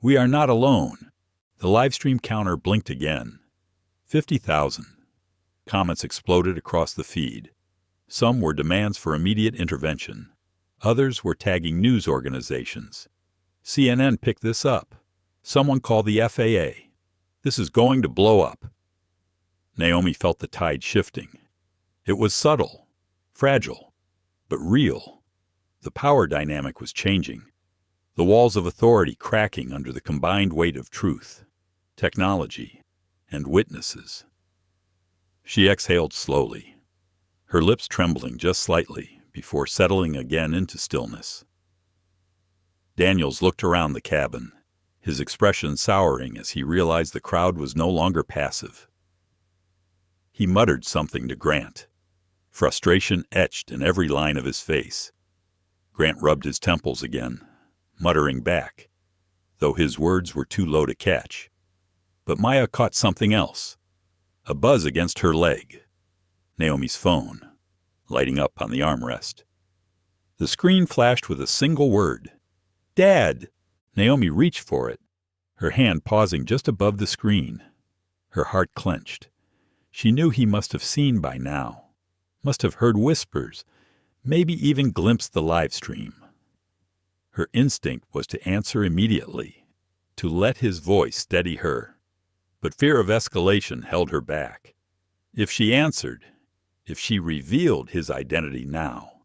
We are not alone. The live stream counter blinked again. 50,000. Comments exploded across the feed. Some were demands for immediate intervention. Others were tagging news organizations. CNN picked this up. Someone called the FAA. This is going to blow up. Naomi felt the tide shifting. It was subtle, fragile, but real. The power dynamic was changing. The walls of authority cracking under the combined weight of truth, technology, and witnesses. She exhaled slowly, her lips trembling just slightly before settling again into stillness. Daniels looked around the cabin, his expression souring as he realized the crowd was no longer passive. He muttered something to Grant, frustration etched in every line of his face. Grant rubbed his temples again, muttering back, though his words were too low to catch. But Maya caught something else, a buzz against her leg. Naomi's phone, lighting up on the armrest. The screen flashed with a single word. Dad! Naomi reached for it, her hand pausing just above the screen. Her heart clenched. She knew he must have seen by now, must have heard whispers, maybe even glimpsed the live stream. Her instinct was to answer immediately, to let his voice steady her. But fear of escalation held her back. If she answered, if she revealed his identity now,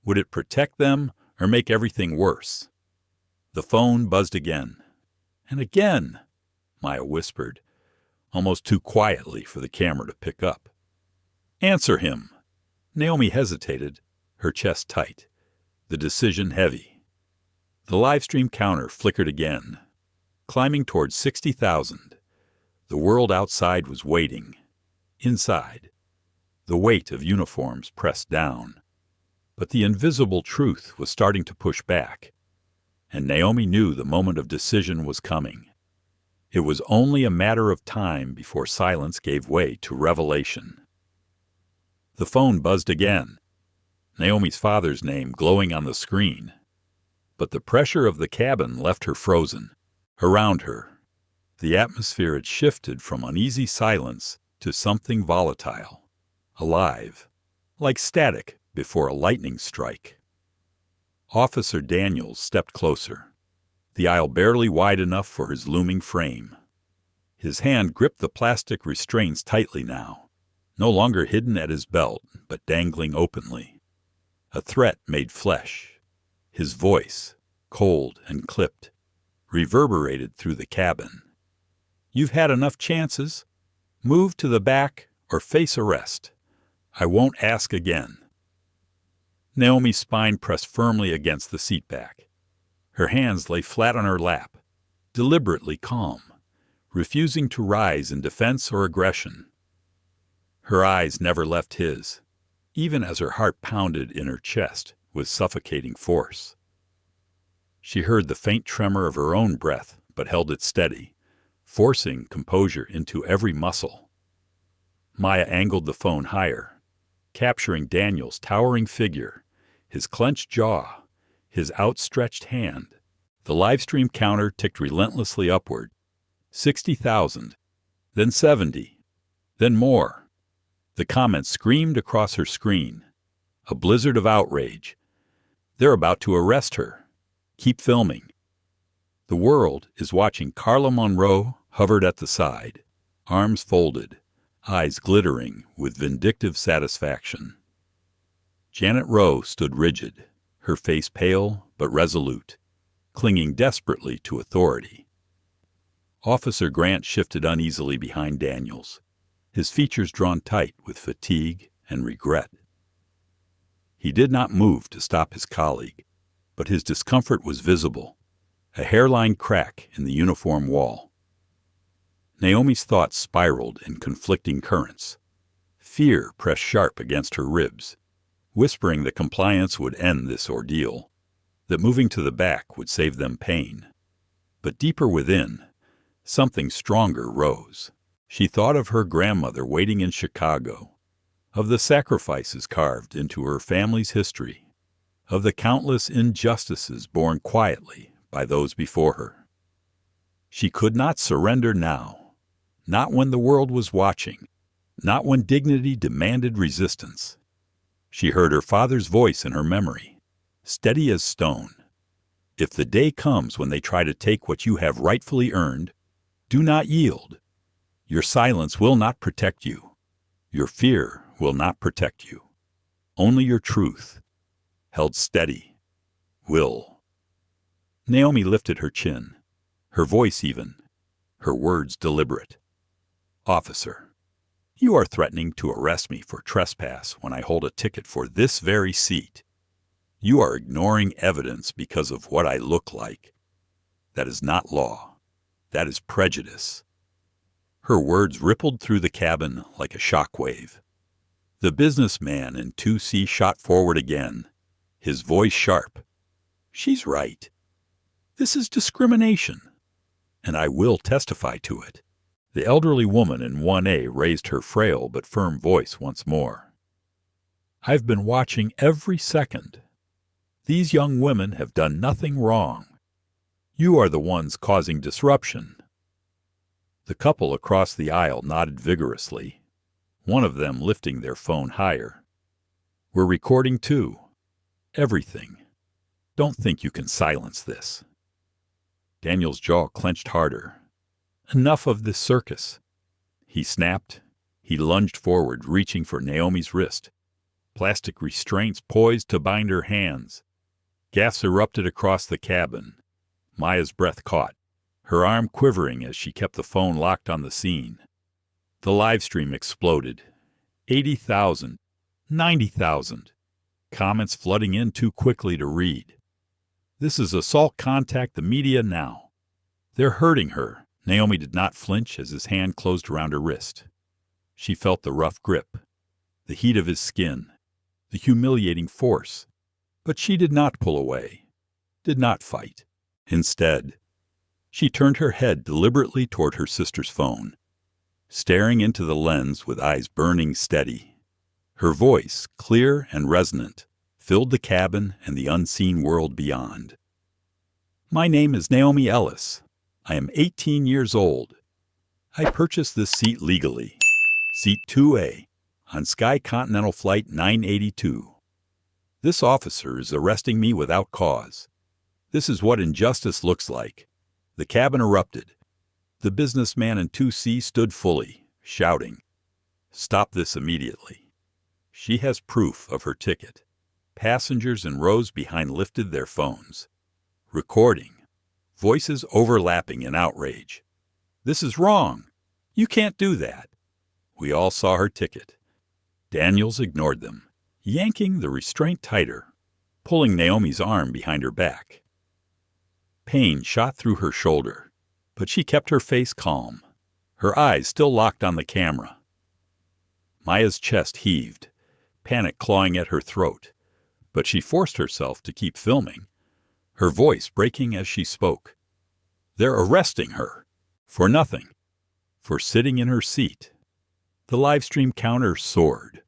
would it protect them or make everything worse? The phone buzzed again. And again, Maya whispered, almost too quietly for the camera to pick up. Answer him. Naomi hesitated, her chest tight, the decision heavy. The live stream counter flickered again, climbing towards 60,000. The world outside was waiting. Inside, the weight of uniforms pressed down. But the invisible truth was starting to push back, and Naomi knew the moment of decision was coming. It was only a matter of time before silence gave way to revelation. The phone buzzed again, Naomi's father's name glowing on the screen. But the pressure of the cabin left her frozen. Around her, the atmosphere had shifted from uneasy silence to something volatile, alive, like static before a lightning strike. Officer Daniels stepped closer, the aisle barely wide enough for his looming frame. His hand gripped the plastic restraints tightly now, no longer hidden at his belt, but dangling openly. A threat made flesh. His voice, cold and clipped, reverberated through the cabin. "You've had enough chances. Move to the back or face arrest. I won't ask again." Naomi's spine pressed firmly against the seat back. Her hands lay flat on her lap, deliberately calm, refusing to rise in defense or aggression. Her eyes never left his, even as her heart pounded in her chest with suffocating force. She heard the faint tremor of her own breath, but held it steady, forcing composure into every muscle. Maya angled the phone higher, capturing Daniel's towering figure, his clenched jaw, his outstretched hand. The live stream counter ticked relentlessly upward. 60,000, then 70, then more. The comments screamed across her screen. A blizzard of outrage. "They're about to arrest her. Keep filming." The world is watching. Carla Monroe hovered at the side, arms folded, eyes glittering with vindictive satisfaction. Janet Rowe stood rigid, her face pale but resolute, clinging desperately to authority. Officer Grant shifted uneasily behind Daniels, his features drawn tight with fatigue and regret. He did not move to stop his colleague, but his discomfort was visible, a hairline crack in the uniform wall. Naomi's thoughts spiraled in conflicting currents. Fear pressed sharp against her ribs, whispering that compliance would end this ordeal, that moving to the back would save them pain. But deeper within, something stronger rose. She thought of her grandmother waiting in Chicago, of the sacrifices carved into her family's history, of the countless injustices borne quietly by those before her. She could not surrender now, not when the world was watching, not when dignity demanded resistance. She heard her father's voice in her memory, steady as stone. "If the day comes when they try to take what you have rightfully earned, do not yield. Your silence will not protect you. Your fear will not protect you. Only your truth, held steady, will." Naomi lifted her chin, her voice even, her words deliberate. "Officer, you are threatening to arrest me for trespass when I hold a ticket for this very seat. You are ignoring evidence because of what I look like. That is not law. That is prejudice." Her words rippled through the cabin like a shockwave. The businessman in 2C shot forward again, his voice sharp. "She's right. This is discrimination, and I will testify to it." The elderly woman in 1A raised her frail but firm voice once more. "I've been watching every second. These young women have done nothing wrong. You are the ones causing disruption." The couple across the aisle nodded vigorously, one of them lifting their phone higher. "We're recording too. Everything. Don't think you can silence this." Daniel's jaw clenched harder. "Enough of this circus." He snapped. He lunged forward, reaching for Naomi's wrist. Plastic restraints poised to bind her hands. Gas erupted across the cabin. Maya's breath caught, her arm quivering as she kept the phone locked on the scene. The live stream exploded. 80,000, 90,000. Comments flooding in too quickly to read. "This is assault. Contact the media now. They're hurting her. Naomi did not flinch as his hand closed around her wrist. She felt the rough grip, the heat of his skin, the humiliating force. But she did not pull away, did not fight. Instead, she turned her head deliberately toward her sister's phone, staring into the lens with eyes burning steady. Her voice, clear and resonant, filled the cabin and the unseen world beyond. "My name is Naomi Ellis. I am 18 years old. I purchased this seat legally, seat 2A, on SkyContinental Flight 982. This officer is arresting me without cause. This is what injustice looks like." The cabin erupted. The businessman in 2C stood fully, shouting, "Stop this immediately." She has proof of her ticket. Passengers in rows behind lifted their phones. Recording. Voices overlapping in outrage. "This is wrong. You can't do that." We all saw her ticket. Daniels ignored them, yanking the restraint tighter, pulling Naomi's arm behind her back. Pain shot through her shoulder, but she kept her face calm, her eyes still locked on the camera. Maya's chest heaved, panic clawing at her throat, but she forced herself to keep filming, her voice breaking as she spoke. "They're arresting her. For nothing. For sitting in her seat." The livestream counter soared.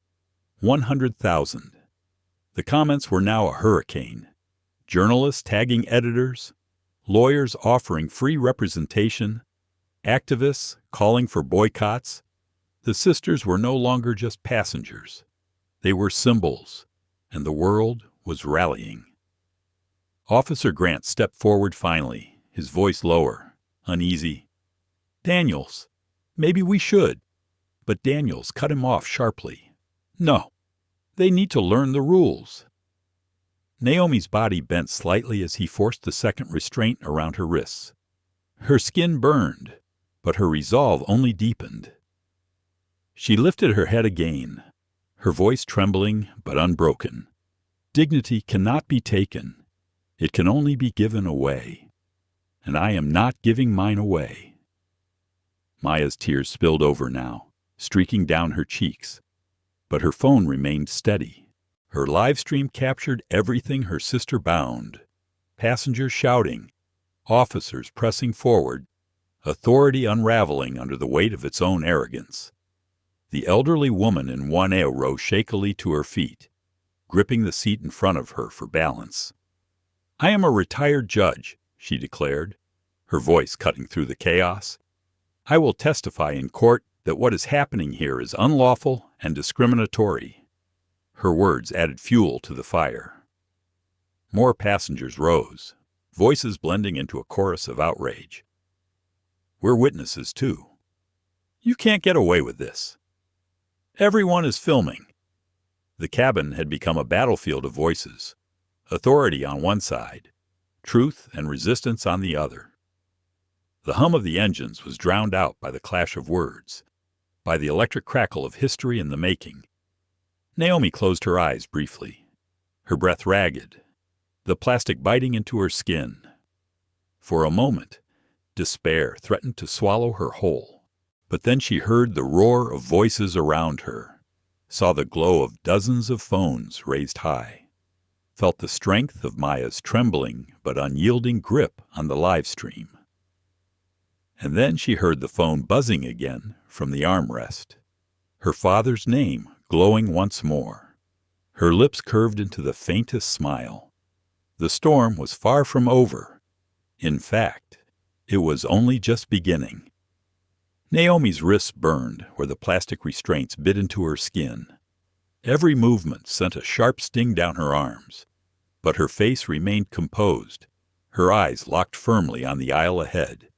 100,000. The comments were now a hurricane. Journalists tagging editors, lawyers offering free representation, activists calling for boycotts. The sisters were no longer just passengers. They were symbols, and the world was rallying. Officer Grant stepped forward finally, his voice lower, uneasy. "Daniels, maybe we should." But Daniels cut him off sharply. "No, they need to learn the rules." Naomi's body bent slightly as he forced the second restraint around her wrists. Her skin burned, but her resolve only deepened. She lifted her head again, her voice trembling but unbroken. "Dignity cannot be taken. It can only be given away. And I am not giving mine away." Maya's tears spilled over now, streaking down her cheeks. But her phone remained steady. Her live stream captured everything her sister bound. Passengers shouting, officers pressing forward, authority unraveling under the weight of its own arrogance. The elderly woman in 1A rose shakily to her feet, gripping the seat in front of her for balance. "I am a retired judge," she declared, her voice cutting through the chaos. "I will testify in court that what is happening here is unlawful and discriminatory." Her words added fuel to the fire. More passengers rose, voices blending into a chorus of outrage. "We're witnesses, too. You can't get away with this. Everyone is filming." The cabin had become a battlefield of voices, authority on one side, truth and resistance on the other. The hum of the engines was drowned out by the clash of words, by the electric crackle of history in the making. Naomi closed her eyes briefly, her breath ragged, the plastic biting into her skin. For a moment, despair threatened to swallow her whole. But then she heard the roar of voices around her, saw the glow of dozens of phones raised high, felt the strength of Maya's trembling but unyielding grip on the live stream. And then she heard the phone buzzing again from the armrest, her father's name glowing once more. Her lips curved into the faintest smile. The storm was far from over. In fact, it was only just beginning. Naomi's wrists burned where the plastic restraints bit into her skin. Every movement sent a sharp sting down her arms, but her face remained composed, her eyes locked firmly on the aisle ahead.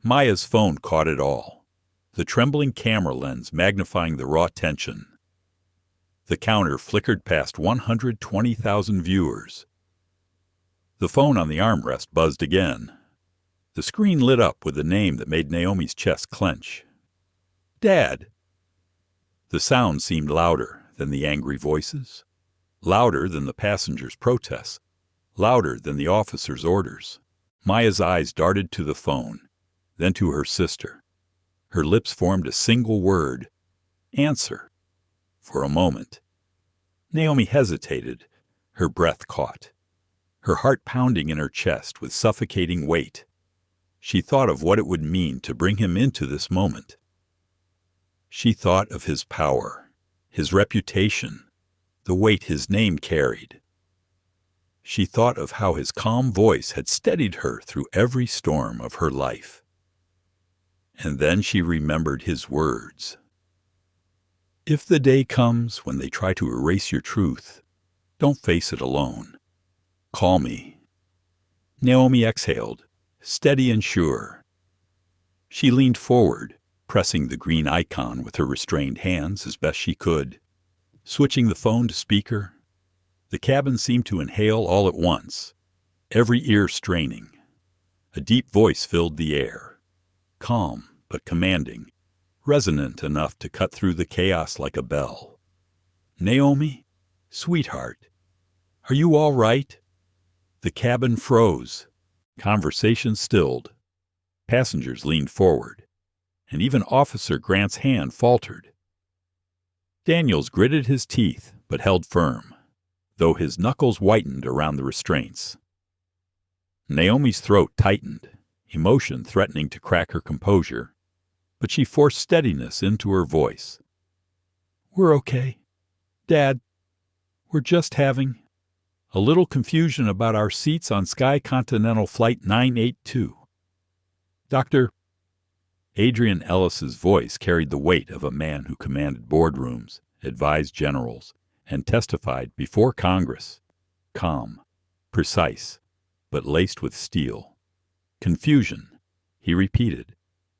Maya's phone caught it all, the trembling camera lens magnifying the raw tension. The counter flickered past 120,000 viewers. The phone on the armrest buzzed again. The screen lit up with the name that made Naomi's chest clench. "Dad!" The sound seemed louder than the angry voices, louder than the passengers' protests, louder than the officers' orders. Maya's eyes darted to the phone, then to her sister. Her lips formed a single word, answer. For a moment, Naomi hesitated, her breath caught, her heart pounding in her chest with suffocating weight. She thought of what it would mean to bring him into this moment. She thought of his power, his reputation, the weight his name carried. She thought of how his calm voice had steadied her through every storm of her life. And then she remembered his words. If the day comes when they try to erase your truth, don't face it alone. Call me. Naomi exhaled, steady and sure. She leaned forward, pressing the green icon with her restrained hands as best she could. Switching the phone to speaker, the cabin seemed to inhale all at once, every ear straining. A deep voice filled the air, calm but commanding, resonant enough to cut through the chaos like a bell. Naomi, sweetheart, are you all right? The cabin froze. Conversation stilled. Passengers leaned forward, and even Officer Grant's hand faltered. Daniels gritted his teeth but held firm, though his knuckles whitened around the restraints. Naomi's throat tightened, emotion threatening to crack her composure, but she forced steadiness into her voice. We're okay. Dad, we're just having a little confusion about our seats on SkyContinental Flight 982. Dr. Adrian Ellis's voice carried the weight of a man who commanded boardrooms, advised generals, and testified before Congress. Calm, precise, but laced with steel. Confusion, he repeated,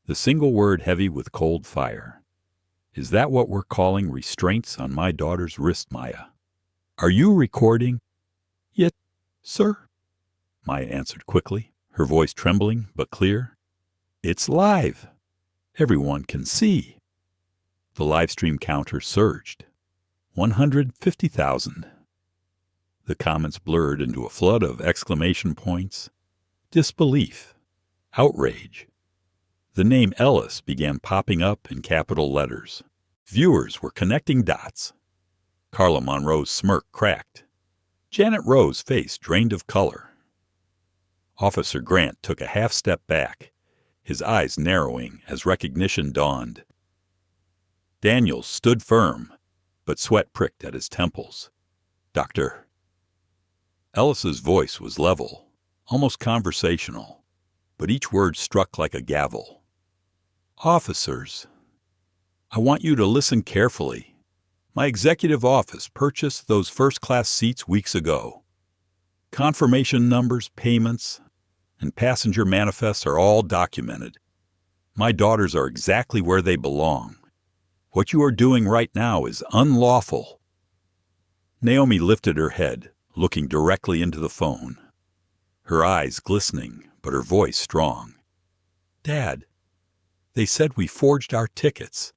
the single word heavy with cold fire. Is that what we're calling restraints on my daughter's wrist, Maya? Are you recording? Yes, sir, Maya answered quickly, her voice trembling but clear. It's live. Everyone can see. The live stream counter surged. 150,000. The comments blurred into a flood of exclamation points. Disbelief. Outrage. The name Ellis began popping up in capital letters. Viewers were connecting dots. Carla Monroe's smirk cracked. Janet Rowe's face drained of color. Officer Grant took a half step back, his eyes narrowing as recognition dawned. Daniels stood firm, but sweat pricked at his temples. Doctor. Ellis's voice was level, almost conversational, but each word struck like a gavel. Officers, I want you to listen carefully. My executive office purchased those first-class seats weeks ago. Confirmation numbers, payments, and passenger manifests are all documented. My daughters are exactly where they belong. What you are doing right now is unlawful. Naomi lifted her head, looking directly into the phone. Her eyes glistening, but her voice strong. Dad, they said we forged our tickets.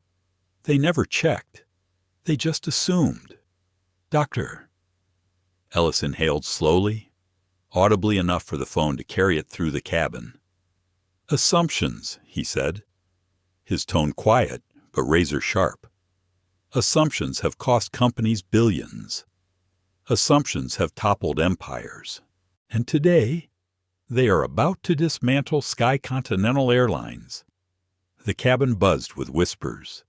They never checked. They just assumed. Doctor. Ellis inhaled slowly, audibly enough for the phone to carry it through the cabin. Assumptions, he said, his tone quiet but razor sharp. Assumptions have cost companies billions. Assumptions have toppled empires. And today, they are about to dismantle SkyContinental Airlines. The cabin buzzed with whispers.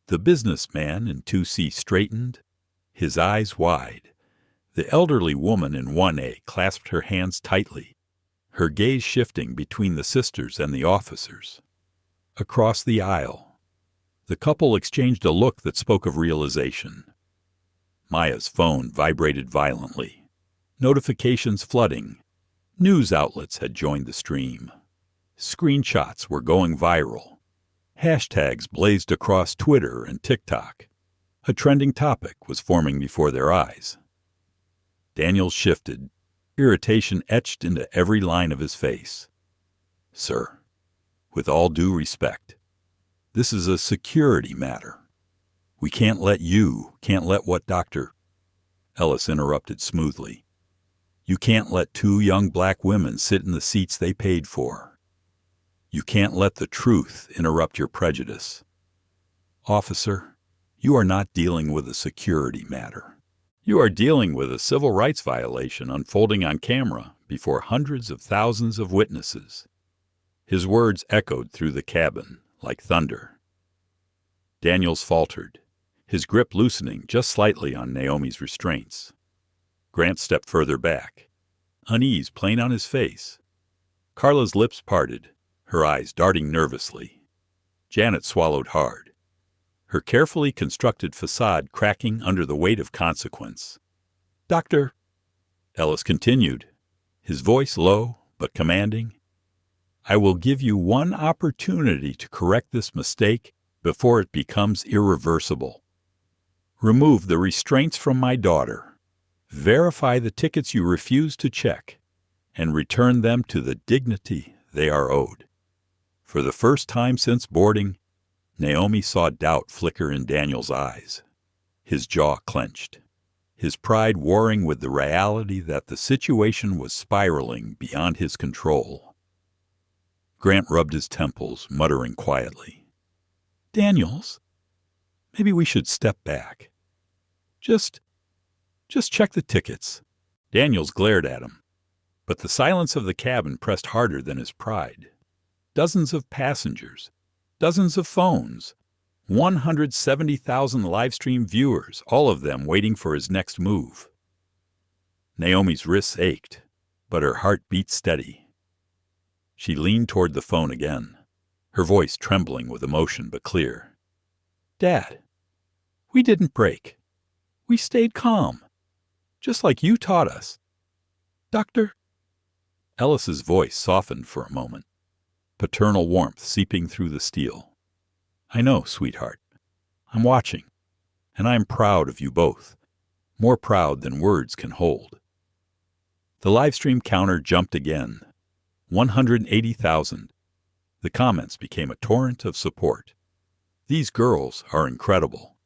The businessman in 2C straightened, his eyes wide. The elderly woman in 1A clasped her hands tightly, her gaze shifting between the sisters and the officers. Across the aisle, the couple exchanged a look that spoke of realization. Maya's phone vibrated violently, notifications flooding. News outlets had joined the stream. Screenshots were going viral. Hashtags blazed across Twitter and TikTok. A trending topic was forming before their eyes. Daniels shifted, irritation etched into every line of his face. Sir, with all due respect, this is a security matter. We can't let what Dr. Ellis interrupted smoothly. You can't let two young black women sit in the seats they paid for. You can't let the truth interrupt your prejudice. Officer, you are not dealing with a security matter. You are dealing with a civil rights violation unfolding on camera before hundreds of thousands of witnesses. His words echoed through the cabin like thunder. Daniels faltered, his grip loosening just slightly on Naomi's restraints. Grant stepped further back, unease plain on his face. Carla's lips parted, her eyes darting nervously. Janet swallowed hard, her carefully constructed facade cracking under the weight of consequence. "Doctor," Ellis continued, his voice low but commanding, "I will give you one opportunity to correct this mistake before it becomes irreversible. Remove the restraints from my daughter, verify the tickets you refuse to check, and return them to the dignity they are owed." For the first time since boarding, Naomi saw doubt flicker in Daniel's eyes. His jaw clenched, his pride warring with the reality that the situation was spiraling beyond his control. Grant rubbed his temples, muttering quietly, "Daniels, maybe we should step back. Just check the tickets." Daniels glared at him, but the silence of the cabin pressed harder than his pride. Dozens of passengers, dozens of phones, 170,000 live-stream viewers, all of them waiting for his next move. Naomi's wrists ached, but her heart beat steady. She leaned toward the phone again, her voice trembling with emotion but clear. "Dad, we didn't break. We stayed calm, just like you taught us. Doctor?" Ellis's voice softened for a moment, paternal warmth seeping through the steel. "I know, sweetheart. I'm watching, and I'm proud of you both, more proud than words can hold." The livestream counter jumped again, 180,000. The comments became a torrent of support. "These girls are incredible.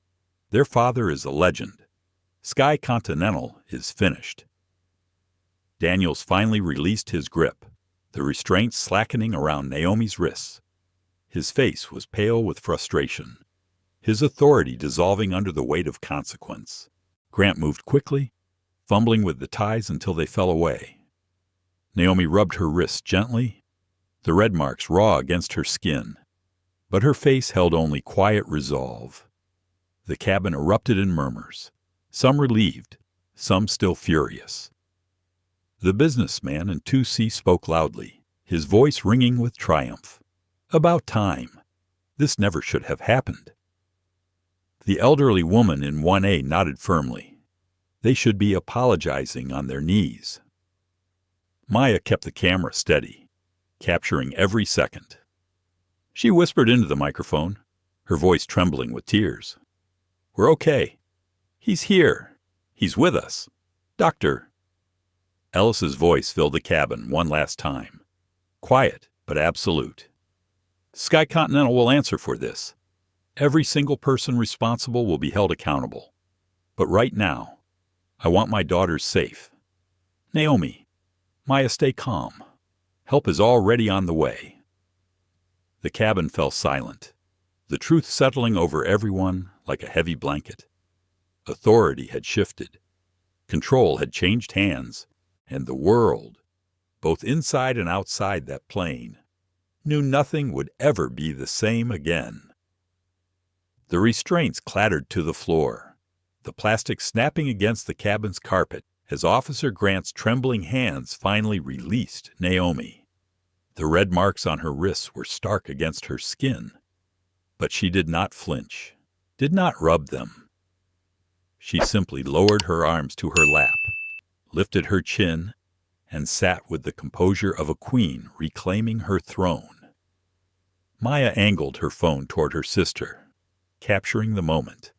Their father is a legend. SkyContinental is finished." Daniels finally released his grip, the restraints slackening around Naomi's wrists. His face was pale with frustration, his authority dissolving under the weight of consequence. Grant moved quickly, fumbling with the ties until they fell away. Naomi rubbed her wrists gently, the red marks raw against her skin, but her face held only quiet resolve. The cabin erupted in murmurs, some relieved, some still furious. The businessman in 2C spoke loudly, his voice ringing with triumph. "About time. This never should have happened." The elderly woman in 1A nodded firmly. They should be apologizing on their knees. Maya kept the camera steady, capturing every second. She whispered into the microphone, her voice trembling with tears. "We're okay. He's here. He's with us. Doctor." Ellis's voice filled the cabin one last time, quiet but absolute. "SkyContinental will answer for this. Every single person responsible will be held accountable. But right now, I want my daughters safe. Naomi, Maya, stay calm. Help is already on the way." The cabin fell silent, the truth settling over everyone like a heavy blanket. Authority had shifted. Control had changed hands, and the world, both inside and outside that plane, knew nothing would ever be the same again. The restraints clattered to the floor, the plastic snapping against the cabin's carpet as Officer Grant's trembling hands finally released Naomi. The red marks on her wrists were stark against her skin, but she did not flinch, did not rub them. She simply lowered her arms to her lap, lifted her chin, and sat with the composure of a queen reclaiming her throne. Maya angled her phone toward her sister, capturing the moment.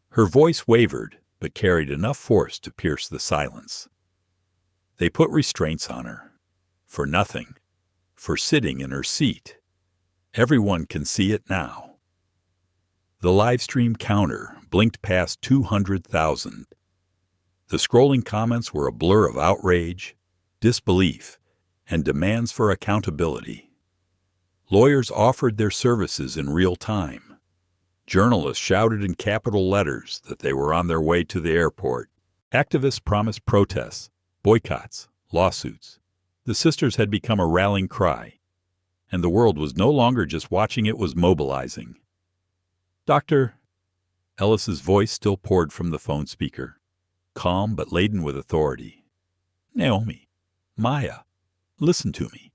Her voice wavered, but carried enough force to pierce the silence. They put restraints on her. For nothing. For sitting in her seat. Everyone can see it now. The livestream counter blinked past 200,000. The scrolling comments were a blur of outrage, disbelief, and demands for accountability. Lawyers offered their services in real time. Journalists shouted in capital letters that they were on their way to the airport. Activists promised protests, boycotts, lawsuits. The sisters had become a rallying cry, and the world was no longer just watching, it was mobilizing. "Doctor," Ellis's voice still poured from the phone speaker, calm but laden with authority. "Naomi, Maya, listen to me.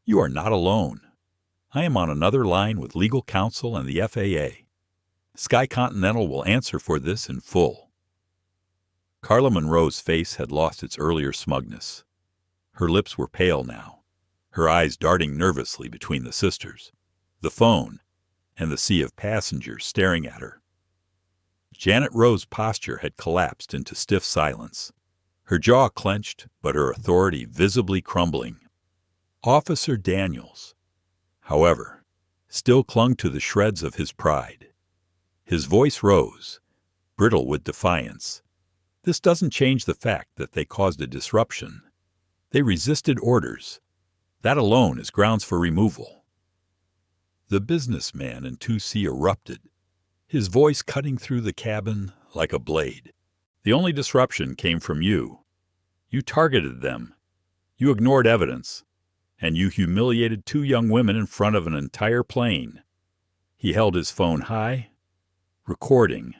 You are not alone. I am on another line with legal counsel and the FAA. SkyContinental will answer for this in full." Carla Monroe's face had lost its earlier smugness. Her lips were pale now, her eyes darting nervously between the sisters, the phone, and the sea of passengers staring at her. Janet Rowe's posture had collapsed into stiff silence, her jaw clenched, but her authority visibly crumbling. Officer Daniels, however, still clung to the shreds of his pride. His voice rose, brittle with defiance. "This doesn't change the fact that they caused a disruption. They resisted orders. That alone is grounds for removal." The businessman in 2C erupted, his voice cutting through the cabin like a blade. "The only disruption came from you. You targeted them. You ignored evidence. And you humiliated 2 young women in front of an entire plane." He held his phone high. "Recording.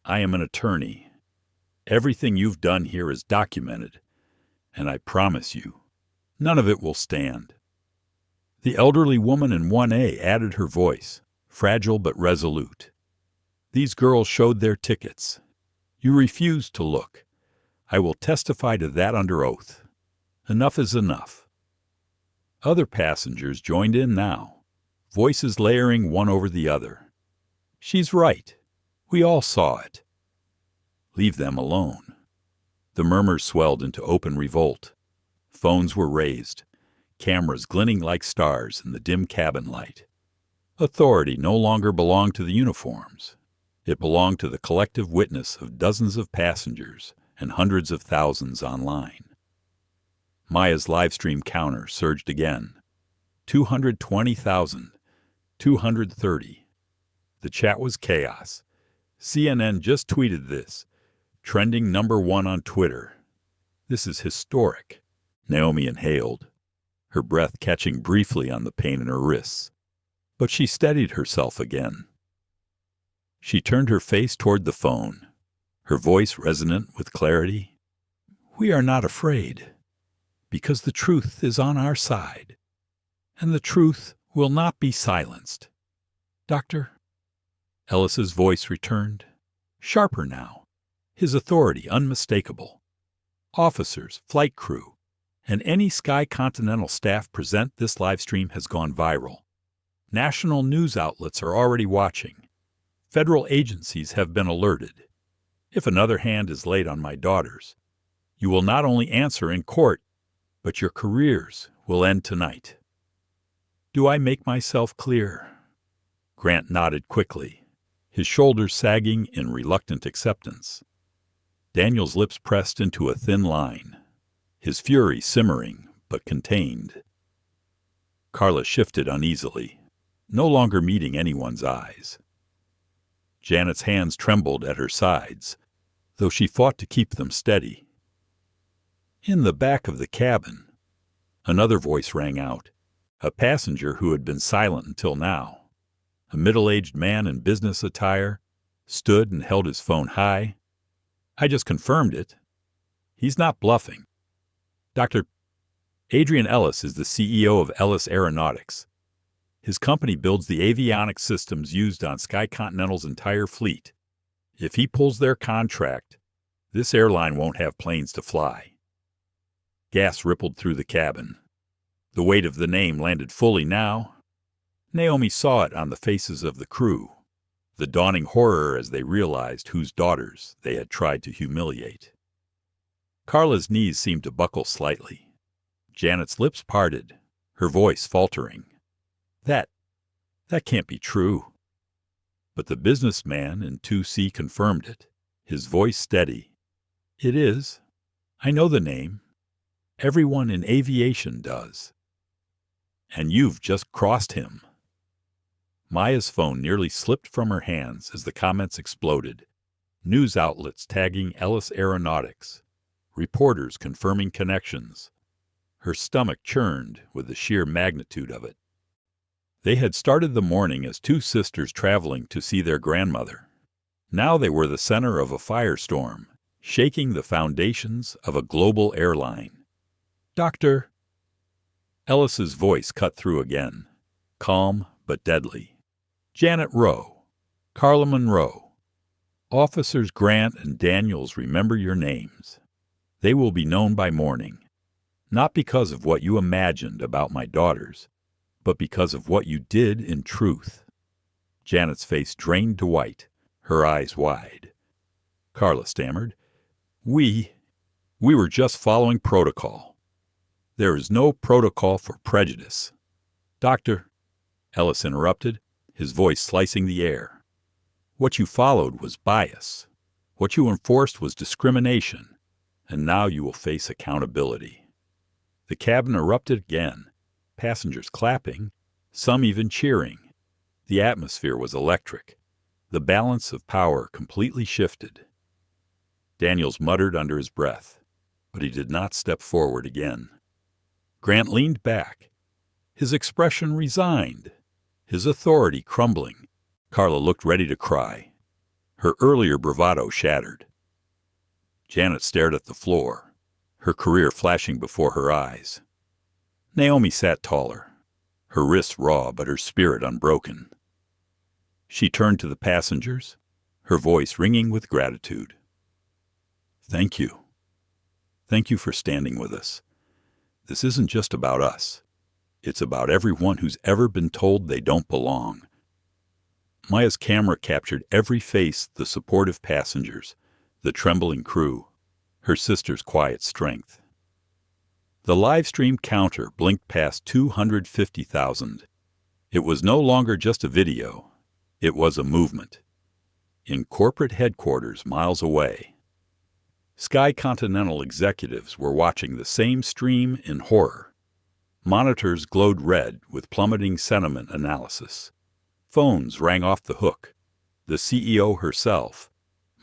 I am an attorney. Everything you've done here is documented. And I promise you, none of it will stand." The elderly woman in 1A added her voice, fragile but resolute. "These girls showed their tickets. You refused to look. I will testify to that under oath. Enough is enough." Other passengers joined in now, voices layering one over the other. "She's right. We all saw it." "Leave them alone." The murmurs swelled into open revolt. Phones were raised, cameras glinting like stars in the dim cabin light. Authority no longer belonged to the uniforms. It belonged to the collective witness of dozens of passengers and hundreds of thousands online. Maya's livestream counter surged again. 220,000, 230. The chat was chaos. CNN just tweeted this, trending #1 on Twitter. "This is historic," Naomi inhaled, her breath catching briefly on the pain in her wrists. But she steadied herself again. She turned her face toward the phone, her voice resonant with clarity. "We are not afraid, because the truth is on our side, and the truth will not be silenced. Doctor?" Ellis's voice returned, sharper now, his authority unmistakable. "Officers, flight crew, and any SkyContinental staff present, this livestream has gone viral. National news outlets are already watching. Federal agencies have been alerted. If another hand is laid on my daughters, you will not only answer in court, but your careers will end tonight." "Do I make myself clear?" Grant nodded quickly, his shoulders sagging in reluctant acceptance. Daniel's lips pressed into a thin line, his fury simmering but contained. Carla shifted uneasily, no longer meeting anyone's eyes. Janet's hands trembled at her sides, though she fought to keep them steady. In the back of the cabin, another voice rang out, a passenger who had been silent until now. A middle-aged man in business attire stood and held his phone high. "I just confirmed it. He's not bluffing. Dr. Adrian Ellis is the CEO of Ellis Aeronautics. His company builds the avionics systems used on SkyContinental's entire fleet. If he pulls their contract, this airline won't have planes to fly." Gas rippled through the cabin. The weight of the name landed fully now. Naomi saw it on the faces of the crew, the dawning horror as they realized whose daughters they had tried to humiliate. Carla's knees seemed to buckle slightly. Janet's lips parted, her voice faltering. That can't be true." But the businessman in 2C confirmed it, his voice steady. "It is. I know the name. Everyone in aviation does." and you've just crossed him." Maya's phone nearly slipped from her hands as the comments exploded. News outlets tagging Ellis Aeronautics, reporters confirming connections. Her stomach churned with the sheer magnitude of it. They had started the morning as two sisters traveling to see their grandmother. Now they were the center of a firestorm, shaking the foundations of a global airline. "Doctor." Ellis's voice cut through again, calm but deadly. "Janet Rowe, Carla Monroe. Officers Grant and Daniels remember your names. They will be known by morning, not because of what you imagined about my daughters, but because of what you did in truth." Janet's face drained to white, her eyes wide. Carla stammered, We were just following protocol. There is no protocol for prejudice." "Doctor," Ellis interrupted, his voice slicing the air. "What you followed was bias. What you enforced was discrimination, and now you will face accountability." The cabin erupted again, passengers clapping, some even cheering. The atmosphere was electric. The balance of power completely shifted. Daniels muttered under his breath, but he did not step forward again. Grant leaned back, his expression resigned, his authority crumbling. Carla looked ready to cry, her earlier bravado shattered. Janet stared at the floor, her career flashing before her eyes. Naomi sat taller, her wrists raw but her spirit unbroken. She turned to the passengers, her voice ringing with gratitude. "Thank you. Thank you for standing with us. This isn't just about us. It's about everyone who's ever been told they don't belong." Maya's camera captured every face, the supportive passengers, the trembling crew, her sister's quiet strength. The live stream counter blinked past 250,000. It was no longer just a video. It was a movement. In corporate headquarters miles away, SkyContinental executives were watching the same stream in horror. Monitors glowed red with plummeting sentiment analysis. Phones rang off the hook. The CEO herself,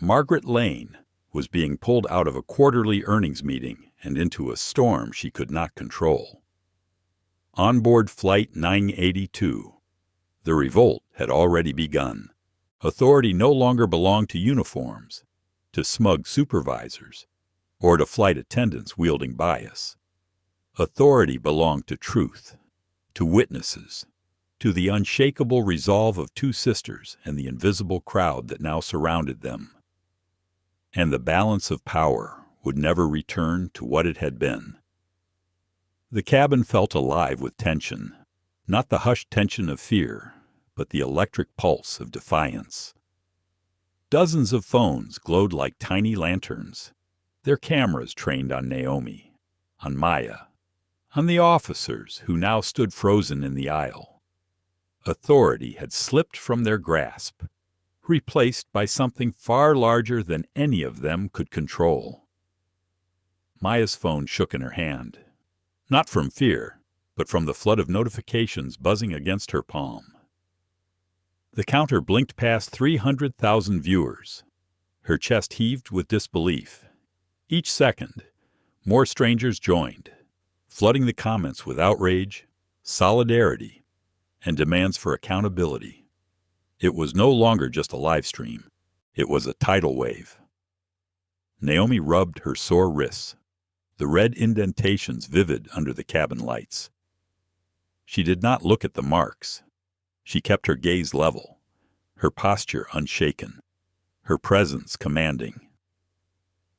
Margaret Lane, was being pulled out of a quarterly earnings meeting and into a storm she could not control. Onboard Flight 982. The revolt had already begun. Authority no longer belonged to uniforms, to smug supervisors, or to flight attendants wielding bias. Authority belonged to truth, to witnesses, to the unshakable resolve of two sisters and the invisible crowd that now surrounded them. And the balance of power would never return to what it had been. The cabin felt alive with tension, not the hushed tension of fear, but the electric pulse of defiance. Dozens of phones glowed like tiny lanterns, their cameras trained on Naomi, on Maya, on the officers who now stood frozen in the aisle. Authority had slipped from their grasp, replaced by something far larger than any of them could control. Maya's phone shook in her hand, not from fear, but from the flood of notifications buzzing against her palm. The counter blinked past 300,000 viewers. Her chest heaved with disbelief. Each second, more strangers joined, flooding the comments with outrage, solidarity, and demands for accountability. It was no longer just a live stream. It was a tidal wave. Naomi rubbed her sore wrists, the red indentations vivid under the cabin lights. She did not look at the marks. She kept her gaze level, her posture unshaken, her presence commanding.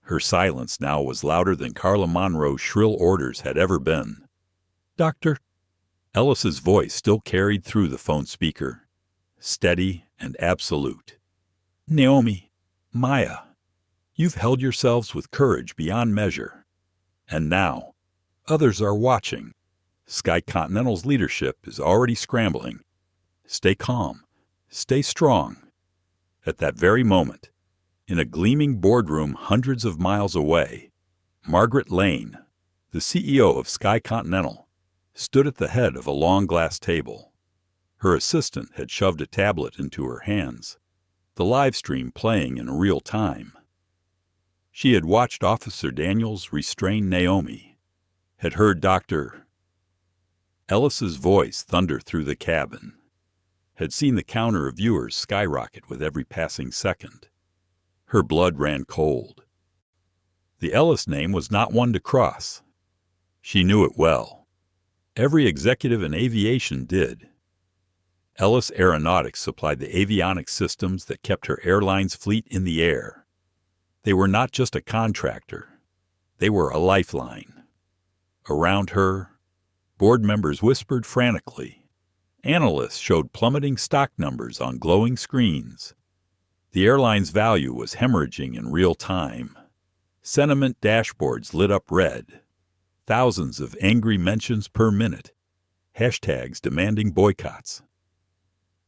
Her silence now was louder than Carla Monroe's shrill orders had ever been. "Doctor." Ellis's voice still carried through the phone speaker, steady and absolute. "Naomi, Maya, you've held yourselves with courage beyond measure. And now, others are watching. SkyContinental's leadership is already scrambling. Stay calm. Stay strong." At that very moment, in a gleaming boardroom hundreds of miles away, Margaret Lane, the CEO of SkyContinental, stood at the head of a long glass table. Her assistant had shoved a tablet into her hands, the live stream playing in real time. She had watched Officer Daniels restrain Naomi, had heard Dr. Ellis's voice thunder through the cabin, had seen the counter of viewers skyrocket with every passing second. Her blood ran cold. The Ellis name was not one to cross. She knew it well. Every executive in aviation did. Ellis Aeronautics supplied the avionics systems that kept her airline's fleet in the air. They were not just a contractor. They were a lifeline. Around her, board members whispered frantically. Analysts showed plummeting stock numbers on glowing screens. The airline's value was hemorrhaging in real time. Sentiment dashboards lit up red. Thousands of angry mentions per minute. Hashtags demanding boycotts.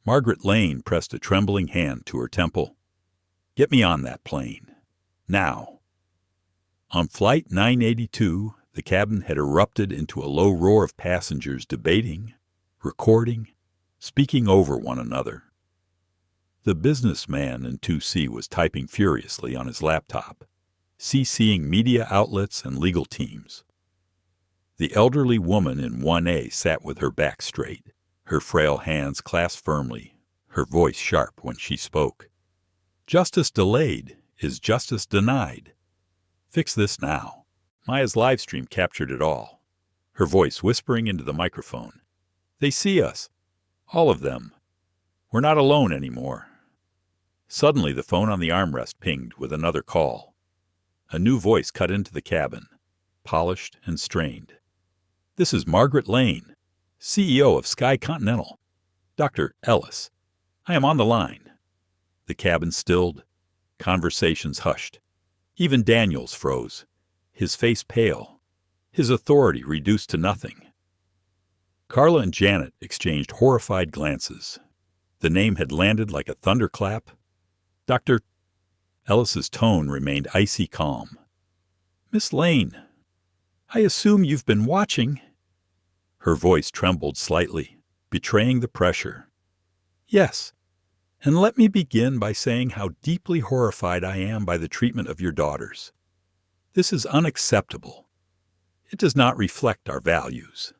Margaret Lane pressed a trembling hand to her temple. "Get me on that plane. Now." On Flight 982, the cabin had erupted into a low roar of passengers debating, recording, speaking over one another. The businessman in 2C was typing furiously on his laptop, CCing media outlets and legal teams. The elderly woman in 1A sat with her back straight, her frail hands clasped firmly, her voice sharp when she spoke. "Justice delayed is justice denied. Fix this now." Maya's live stream captured it all, her voice whispering into the microphone. "They see us. All of them. We're not alone anymore." Suddenly the phone on the armrest pinged with another call. A new voice cut into the cabin, polished and strained. "This is Margaret Lane, CEO of SkyContinental. Dr. Ellis, I am on the line." The cabin stilled. Conversations hushed. Even Daniels froze, his face pale, his authority reduced to nothing. Carla and Janet exchanged horrified glances. The name had landed like a thunderclap. Dr. Ellis's tone remained icy calm. "Miss Lane, I assume you've been watching." Her voice trembled slightly, betraying the pressure. "Yes, and let me begin by saying how deeply horrified I am by the treatment of your daughters. This is unacceptable. It does not reflect our values."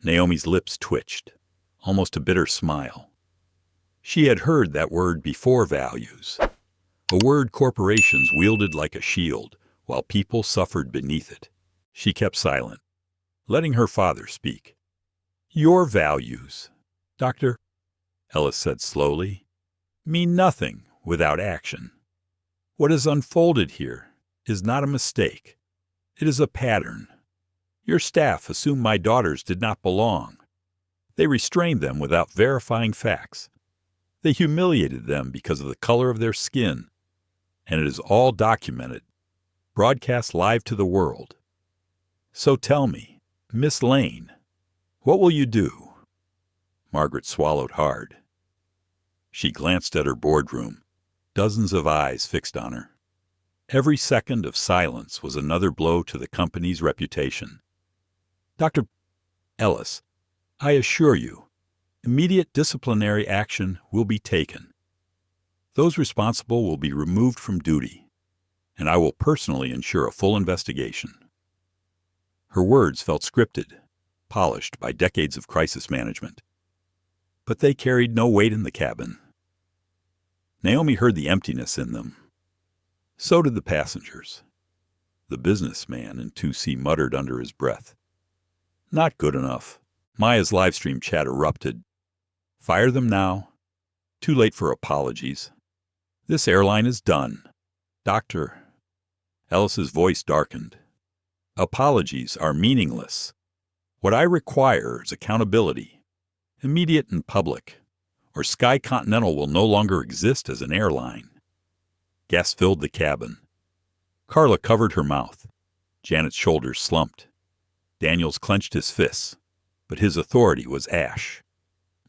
Naomi's lips twitched, almost a bitter smile. She had heard that word before, values, a word corporations wielded like a shield while people suffered beneath it. She kept silent, letting her father speak. "Your values, Dr. Ellis said slowly, "mean nothing without action. What has unfolded here is not a mistake. It is a pattern. Your staff assumed my daughters did not belong. They restrained them without verifying facts. They humiliated them because of the color of their skin. And it is all documented, broadcast live to the world. So tell me, Miss Lane, what will you do?" Margaret swallowed hard. She glanced at her boardroom, dozens of eyes fixed on her. Every second of silence was another blow to the company's reputation. "Dr. Ellis, I assure you, immediate disciplinary action will be taken. Those responsible will be removed from duty, and I will personally ensure a full investigation." Her words felt scripted, polished by decades of crisis management. But they carried no weight in the cabin. Naomi heard the emptiness in them. So did the passengers. The businessman in 2C muttered under his breath. "Not good enough." Maya's livestream chat erupted. "Fire them now. Too late for apologies. This airline is done. Dr. Ellis's voice darkened. "Apologies are meaningless. What I require is accountability, immediate and public, or SkyContinental will no longer exist as an airline." Gas filled the cabin. Carla covered her mouth. Janet's shoulders slumped. Daniels clenched his fists, but his authority was ash.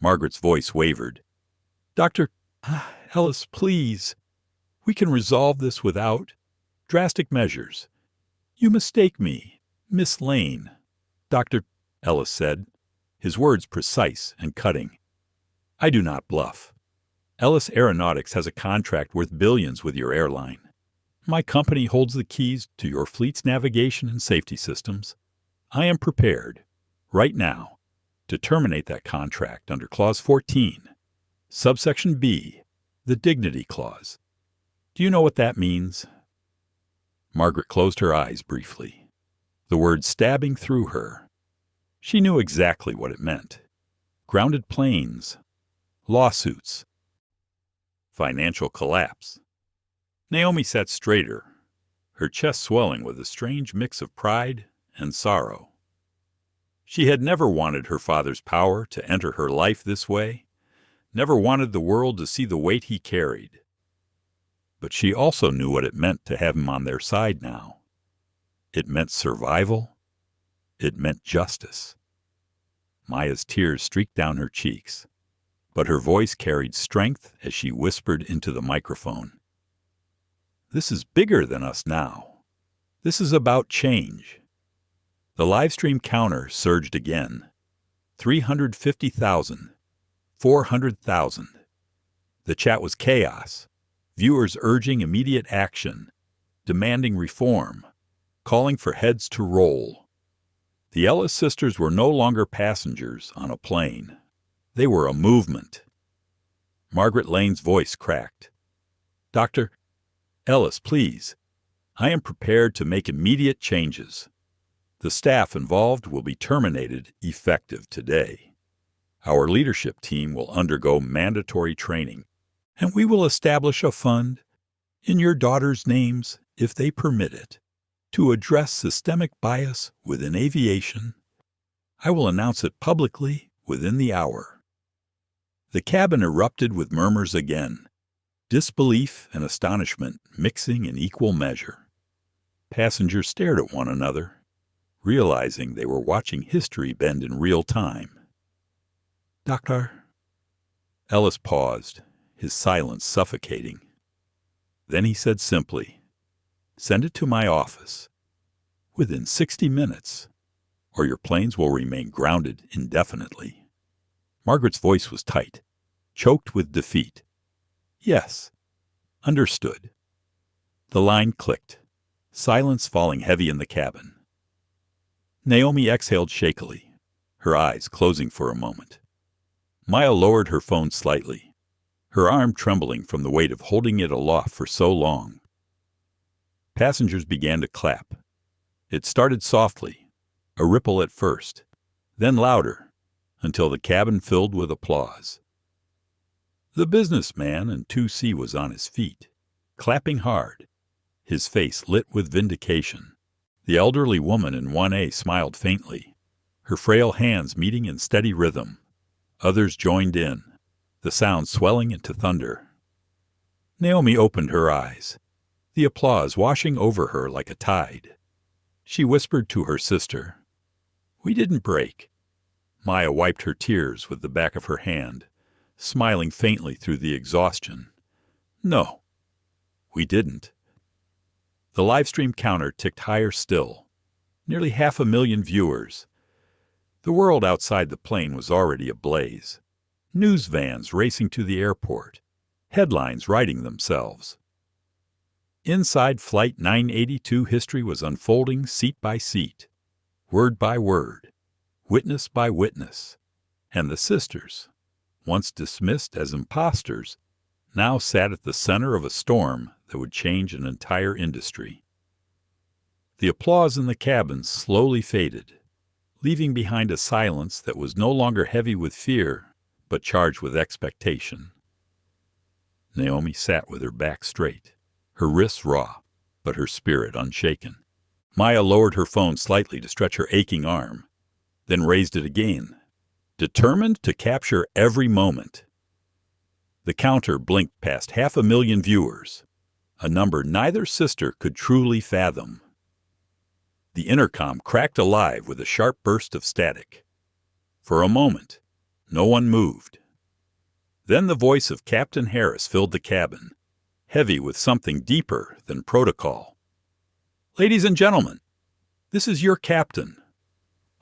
Margaret's voice wavered. "Dr. Ellis, please. We can resolve this without drastic measures. You mistake me, Miss Lane. Dr. Ellis said, his words precise and cutting. "I do not bluff. Ellis Aeronautics has a contract worth billions with your airline. My company holds the keys to your fleet's navigation and safety systems. I am prepared, right now, to terminate that contract under Clause 14, subsection B, the Dignity Clause. Do you know what that means?" Margaret closed her eyes briefly, the word stabbing through her. She knew exactly what it meant. Grounded planes, lawsuits, financial collapse. Naomi sat straighter, her chest swelling with a strange mix of pride and sorrow. She had never wanted her father's power to enter her life this way, never wanted the world to see the weight he carried. But she also knew what it meant to have him on their side now. It meant survival. It meant justice. Maya's tears streaked down her cheeks, but her voice carried strength as she whispered into the microphone. "This is bigger than us now. This is about change." The livestream counter surged again. 350,000. 400,000. The chat was chaos. Viewers urging immediate action, demanding reform, calling for heads to roll. The Ellis sisters were no longer passengers on a plane. They were a movement. Margaret Lane's voice cracked. "Dr. Ellis, please. I am prepared to make immediate changes. The staff involved will be terminated effective today. Our leadership team will undergo mandatory training, and we will establish a fund, in your daughters' names, if they permit it, to address systemic bias within aviation. I will announce it publicly within the hour." The cabin erupted with murmurs again, disbelief and astonishment mixing in equal measure. Passengers stared at one another, realizing they were watching history bend in real time. "Doctor?" Ellis paused, his silence suffocating. Then he said simply, "Send it to my office. Within 60 minutes, or your planes will remain grounded indefinitely." Margaret's voice was tight, choked with defeat. "Yes, understood." The line clicked, silence falling heavy in the cabin. Naomi exhaled shakily, her eyes closing for a moment. Maya lowered her phone slightly, her arm trembling from the weight of holding it aloft for so long. Passengers began to clap. It started softly, a ripple at first, then louder, until the cabin filled with applause. The businessman in 2C was on his feet, clapping hard, his face lit with vindication. The elderly woman in 1A smiled faintly, her frail hands meeting in steady rhythm. Others joined in, the sound swelling into thunder. Naomi opened her eyes, the applause washing over her like a tide. She whispered to her sister, "We didn't break." Maya wiped her tears with the back of her hand, smiling faintly through the exhaustion. "No, we didn't." The livestream counter ticked higher still. Nearly 500,000 viewers. The world outside the plane was already ablaze. News vans racing to the airport, headlines writing themselves. Inside Flight 982 history was unfolding seat by seat, word by word, witness by witness, and the sisters, once dismissed as imposters, now sat at the center of a storm that would change an entire industry. The applause in the cabin slowly faded, leaving behind a silence that was no longer heavy with fear, but charged with expectation. Naomi sat with her back straight, her wrists raw, but her spirit unshaken. Maya lowered her phone slightly to stretch her aching arm, then raised it again, determined to capture every moment. The counter blinked past 500,000 viewers, a number neither sister could truly fathom. The intercom cracked alive with a sharp burst of static. For a moment, no one moved. Then the voice of Captain Harris filled the cabin, heavy with something deeper than protocol. "Ladies and gentlemen, this is your captain.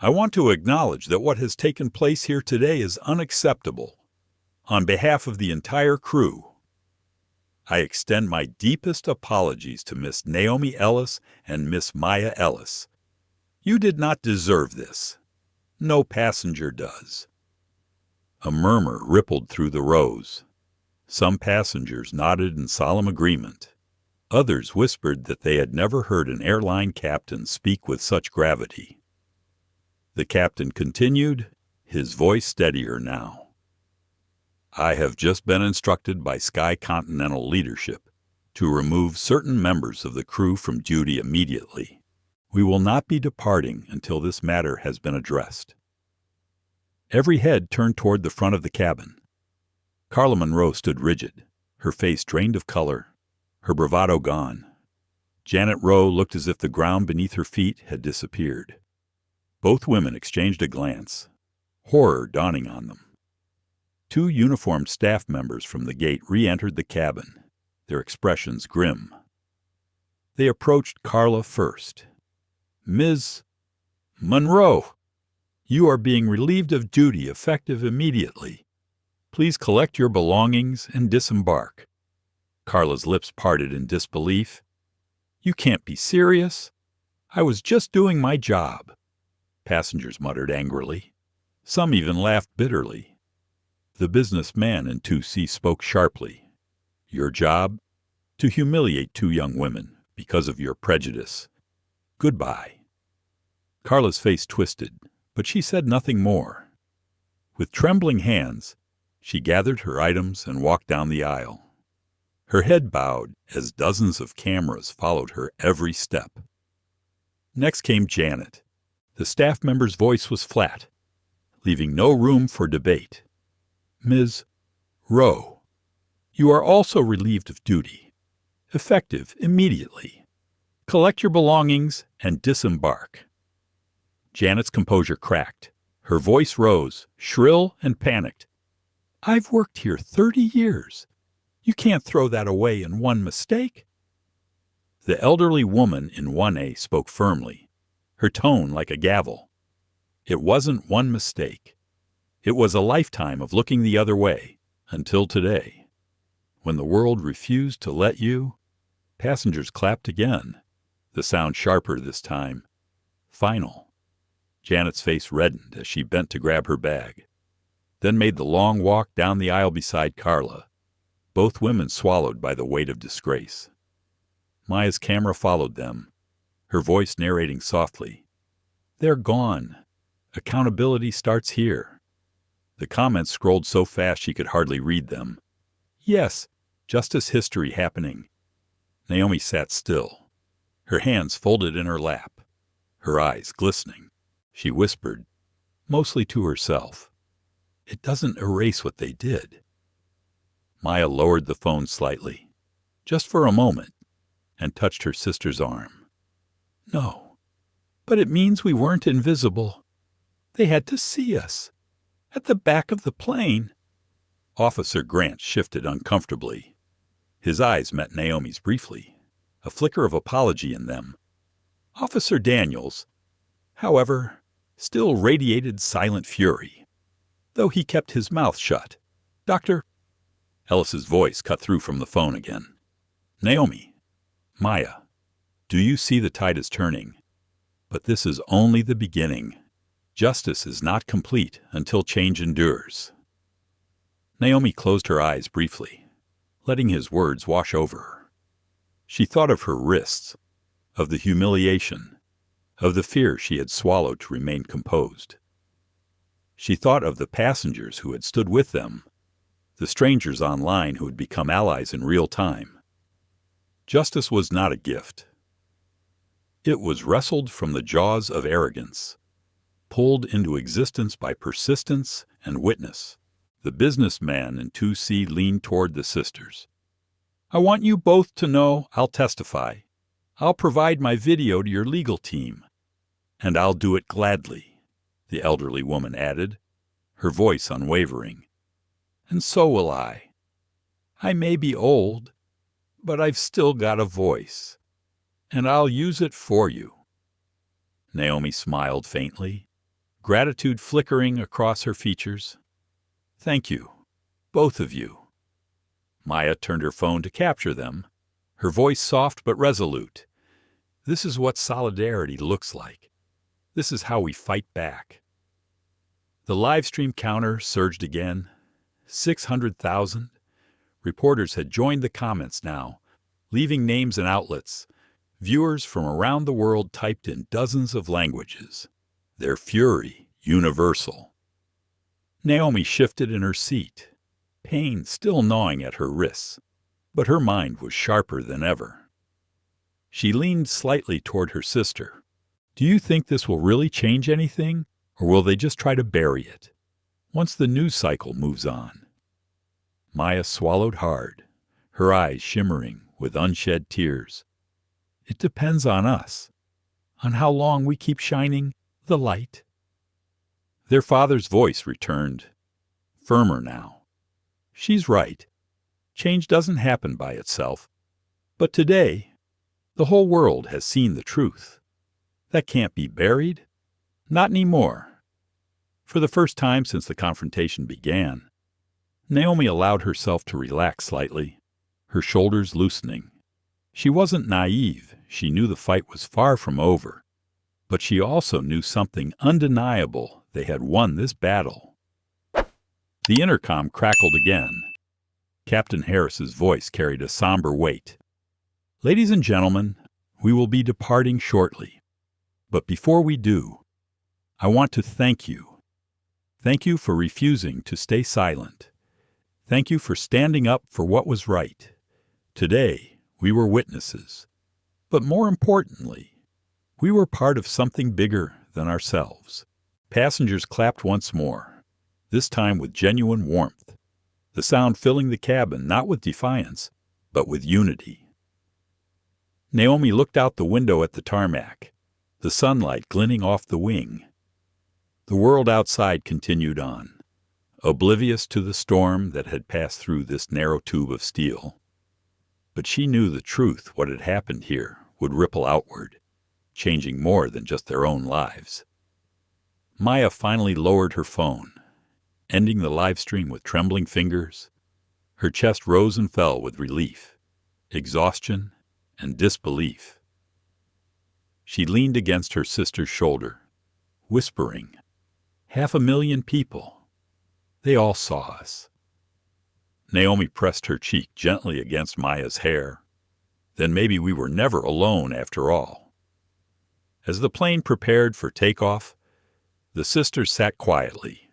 I want to acknowledge that what has taken place here today is unacceptable. On behalf of the entire crew, I extend my deepest apologies to Miss Naomi Ellis and Miss Maya Ellis. You did not deserve this. No passenger does. A murmur rippled through the rows. Some passengers nodded in solemn agreement. Others whispered that they had never heard an airline captain speak with such gravity. The captain continued, his voice steadier now. I have just been instructed by SkyContinental leadership to remove certain members of the crew from duty immediately. We will not be departing until this matter has been addressed. Every head turned toward the front of the cabin. Carla Monroe stood rigid, her face drained of color, her bravado gone. Janet Rowe looked as if the ground beneath her feet had disappeared. Both women exchanged a glance, horror dawning on them. Two uniformed staff members from the gate re-entered the cabin, their expressions grim. They approached Carla first. Ms. Monroe, you are being relieved of duty effective immediately. Please collect your belongings and disembark. Carla's lips parted in disbelief. You can't be serious. I was just doing my job. Passengers muttered angrily. Some even laughed bitterly. The businessman in 2C spoke sharply. Your job? To humiliate two young women because of your prejudice. Goodbye. Carla's face twisted, but she said nothing more. With trembling hands, she gathered her items and walked down the aisle. Her head bowed as dozens of cameras followed her every step. Next came Janet. The staff member's voice was flat, leaving no room for debate. Ms. Rowe, you are also relieved of duty, effective immediately. Collect your belongings and disembark. Janet's composure cracked. Her voice rose, shrill and panicked. I've worked here 30 years. You can't throw that away in one mistake. The elderly woman in 1A spoke firmly, her tone like a gavel. It wasn't one mistake. It was a lifetime of looking the other way, until today. When the world refused to let you, passengers clapped again, the sound sharper this time. Final. Janet's face reddened as she bent to grab her bag, then made the long walk down the aisle beside Carla, both women swallowed by the weight of disgrace. Maya's camera followed them, her voice narrating softly. They're gone. Accountability starts here. The comments scrolled so fast she could hardly read them. Yes, justice history happening. Naomi sat still, her hands folded in her lap, her eyes glistening. She whispered, mostly to herself, it doesn't erase what they did. Maya lowered the phone slightly, just for a moment, and touched her sister's arm. No, but it means we weren't invisible. They had to see us. At the back of the plane. Officer Grant shifted uncomfortably. His eyes met Naomi's briefly, a flicker of apology in them. Officer Daniels, however, still radiated silent fury, though he kept his mouth shut. Dr. Ellis's voice cut through from the phone again. Naomi, Maya, do you see the tide is turning? But this is only the beginning. Justice is not complete until change endures. Naomi closed her eyes briefly, letting his words wash over her. She thought of her wrists, of the humiliation, of the fear she had swallowed to remain composed. She thought of the passengers who had stood with them, the strangers online who had become allies in real time. Justice was not a gift. It was wrestled from the jaws of arrogance, pulled into existence by persistence and witness. The businessman in 2C leaned toward the sisters. I want you both to know I'll testify. I'll provide my video to your legal team. And I'll do it gladly, the elderly woman added, her voice unwavering. And so will I. I may be old, but I've still got a voice, and I'll use it for you. Naomi smiled faintly. gratitude flickering across her features. "Thank you, both of you." Maya turned her phone to capture them, her voice soft but resolute. "This is what solidarity looks like. This is how we fight back." The live stream counter surged again. 600,000. Reporters had joined the comments now, leaving names and outlets. Viewers from around the world typed in dozens of languages, their fury universal. Naomi shifted in her seat, pain still gnawing at her wrists, but her mind was sharper than ever. She leaned slightly toward her sister. "Do you think this will really change anything, or will they just try to bury it once the news cycle moves on?" Maya swallowed hard, her eyes shimmering with unshed tears. "It depends on us, on how long we keep shining the light." Their father's voice returned, firmer now. "She's right. Change doesn't happen by itself. But today, the whole world has seen the truth. That can't be buried. Not anymore." For the first time since the confrontation began, Naomi allowed herself to relax slightly, her shoulders loosening. She wasn't naive. She knew the fight was far from over. But she also knew something undeniable: they had won this battle. The intercom crackled again. Captain Harris's voice carried a somber weight. "Ladies and gentlemen, we will be departing shortly. But before we do, I want to thank you. Thank you for refusing to stay silent. Thank you for standing up for what was right. Today, we were witnesses. But more importantly, we were part of something bigger than ourselves." Passengers clapped once more, this time with genuine warmth, the sound filling the cabin not with defiance, but with unity. Naomi looked out the window at the tarmac, the sunlight glinting off the wing. The world outside continued on, oblivious to the storm that had passed through this narrow tube of steel. But she knew the truth: what had happened here would ripple outward, changing more than just their own lives. Maya finally lowered her phone, ending the live stream with trembling fingers. Her chest rose and fell with relief, exhaustion, and disbelief. She leaned against her sister's shoulder, whispering, "500,000 people. They all saw us." Naomi pressed her cheek gently against Maya's hair. "Then maybe we were never alone after all." As the plane prepared for takeoff, the sisters sat quietly,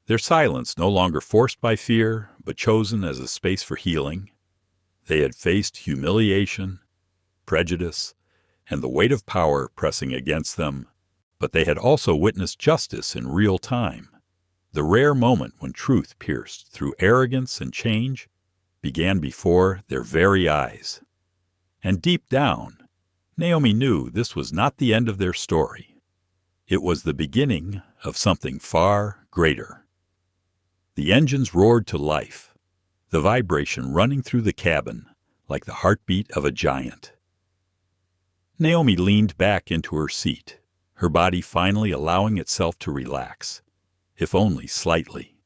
their silence no longer forced by fear, but chosen as a space for healing. They had faced humiliation, prejudice, and the weight of power pressing against them, but they had also witnessed justice in real time. The rare moment when truth pierced through arrogance and change began before their very eyes. And deep down, Naomi knew this was not the end of their story. It was the beginning of something far greater. The engines roared to life, the vibration running through the cabin like the heartbeat of a giant. Naomi leaned back into her seat, her body finally allowing itself to relax, if only slightly.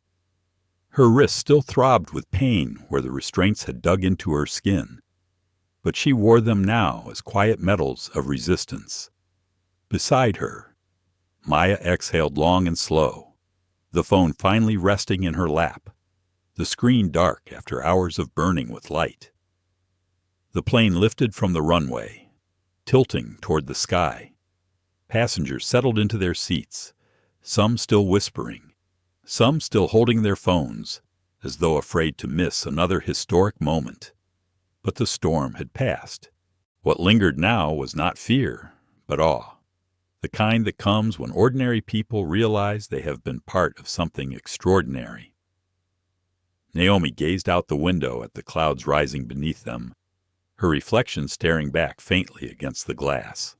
Her wrists still throbbed with pain where the restraints had dug into her skin, but she wore them now as quiet medals of resistance. Beside her, Maya exhaled long and slow, the phone finally resting in her lap, the screen dark after hours of burning with light. The plane lifted from the runway, tilting toward the sky. Passengers settled into their seats, some still whispering, some still holding their phones, as though afraid to miss another historic moment. But the storm had passed. What lingered now was not fear, but awe. The kind that comes when ordinary people realize they have been part of something extraordinary. Naomi gazed out the window at the clouds rising beneath them, her reflection staring back faintly against the glass.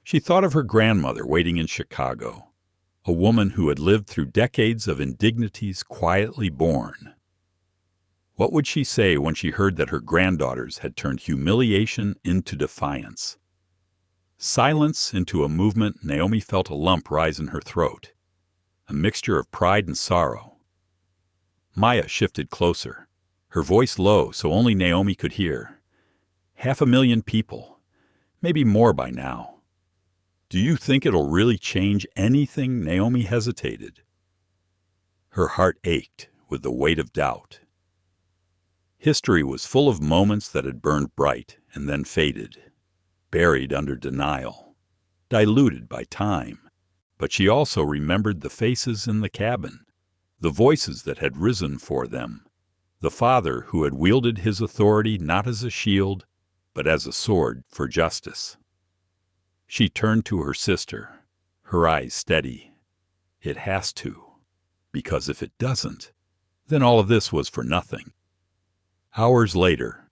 She thought of her grandmother waiting in Chicago, a woman who had lived through decades of indignities quietly borne. What would she say when she heard that her granddaughters had turned humiliation into defiance? Silence into a movement. Naomi felt a lump rise in her throat, a mixture of pride and sorrow. Maya shifted closer, her voice low so only Naomi could hear. 500,000 people, maybe more by now. Do you think it'll really change anything? Naomi hesitated. Her heart ached with the weight of doubt. History was full of moments that had burned bright and then faded, buried under denial, diluted by time. But she also remembered the faces in the cabin, the voices that had risen for them, the father who had wielded his authority not as a shield, but as a sword for justice. She turned to her sister, her eyes steady. It has to, because if it doesn't, then all of this was for nothing. Hours later,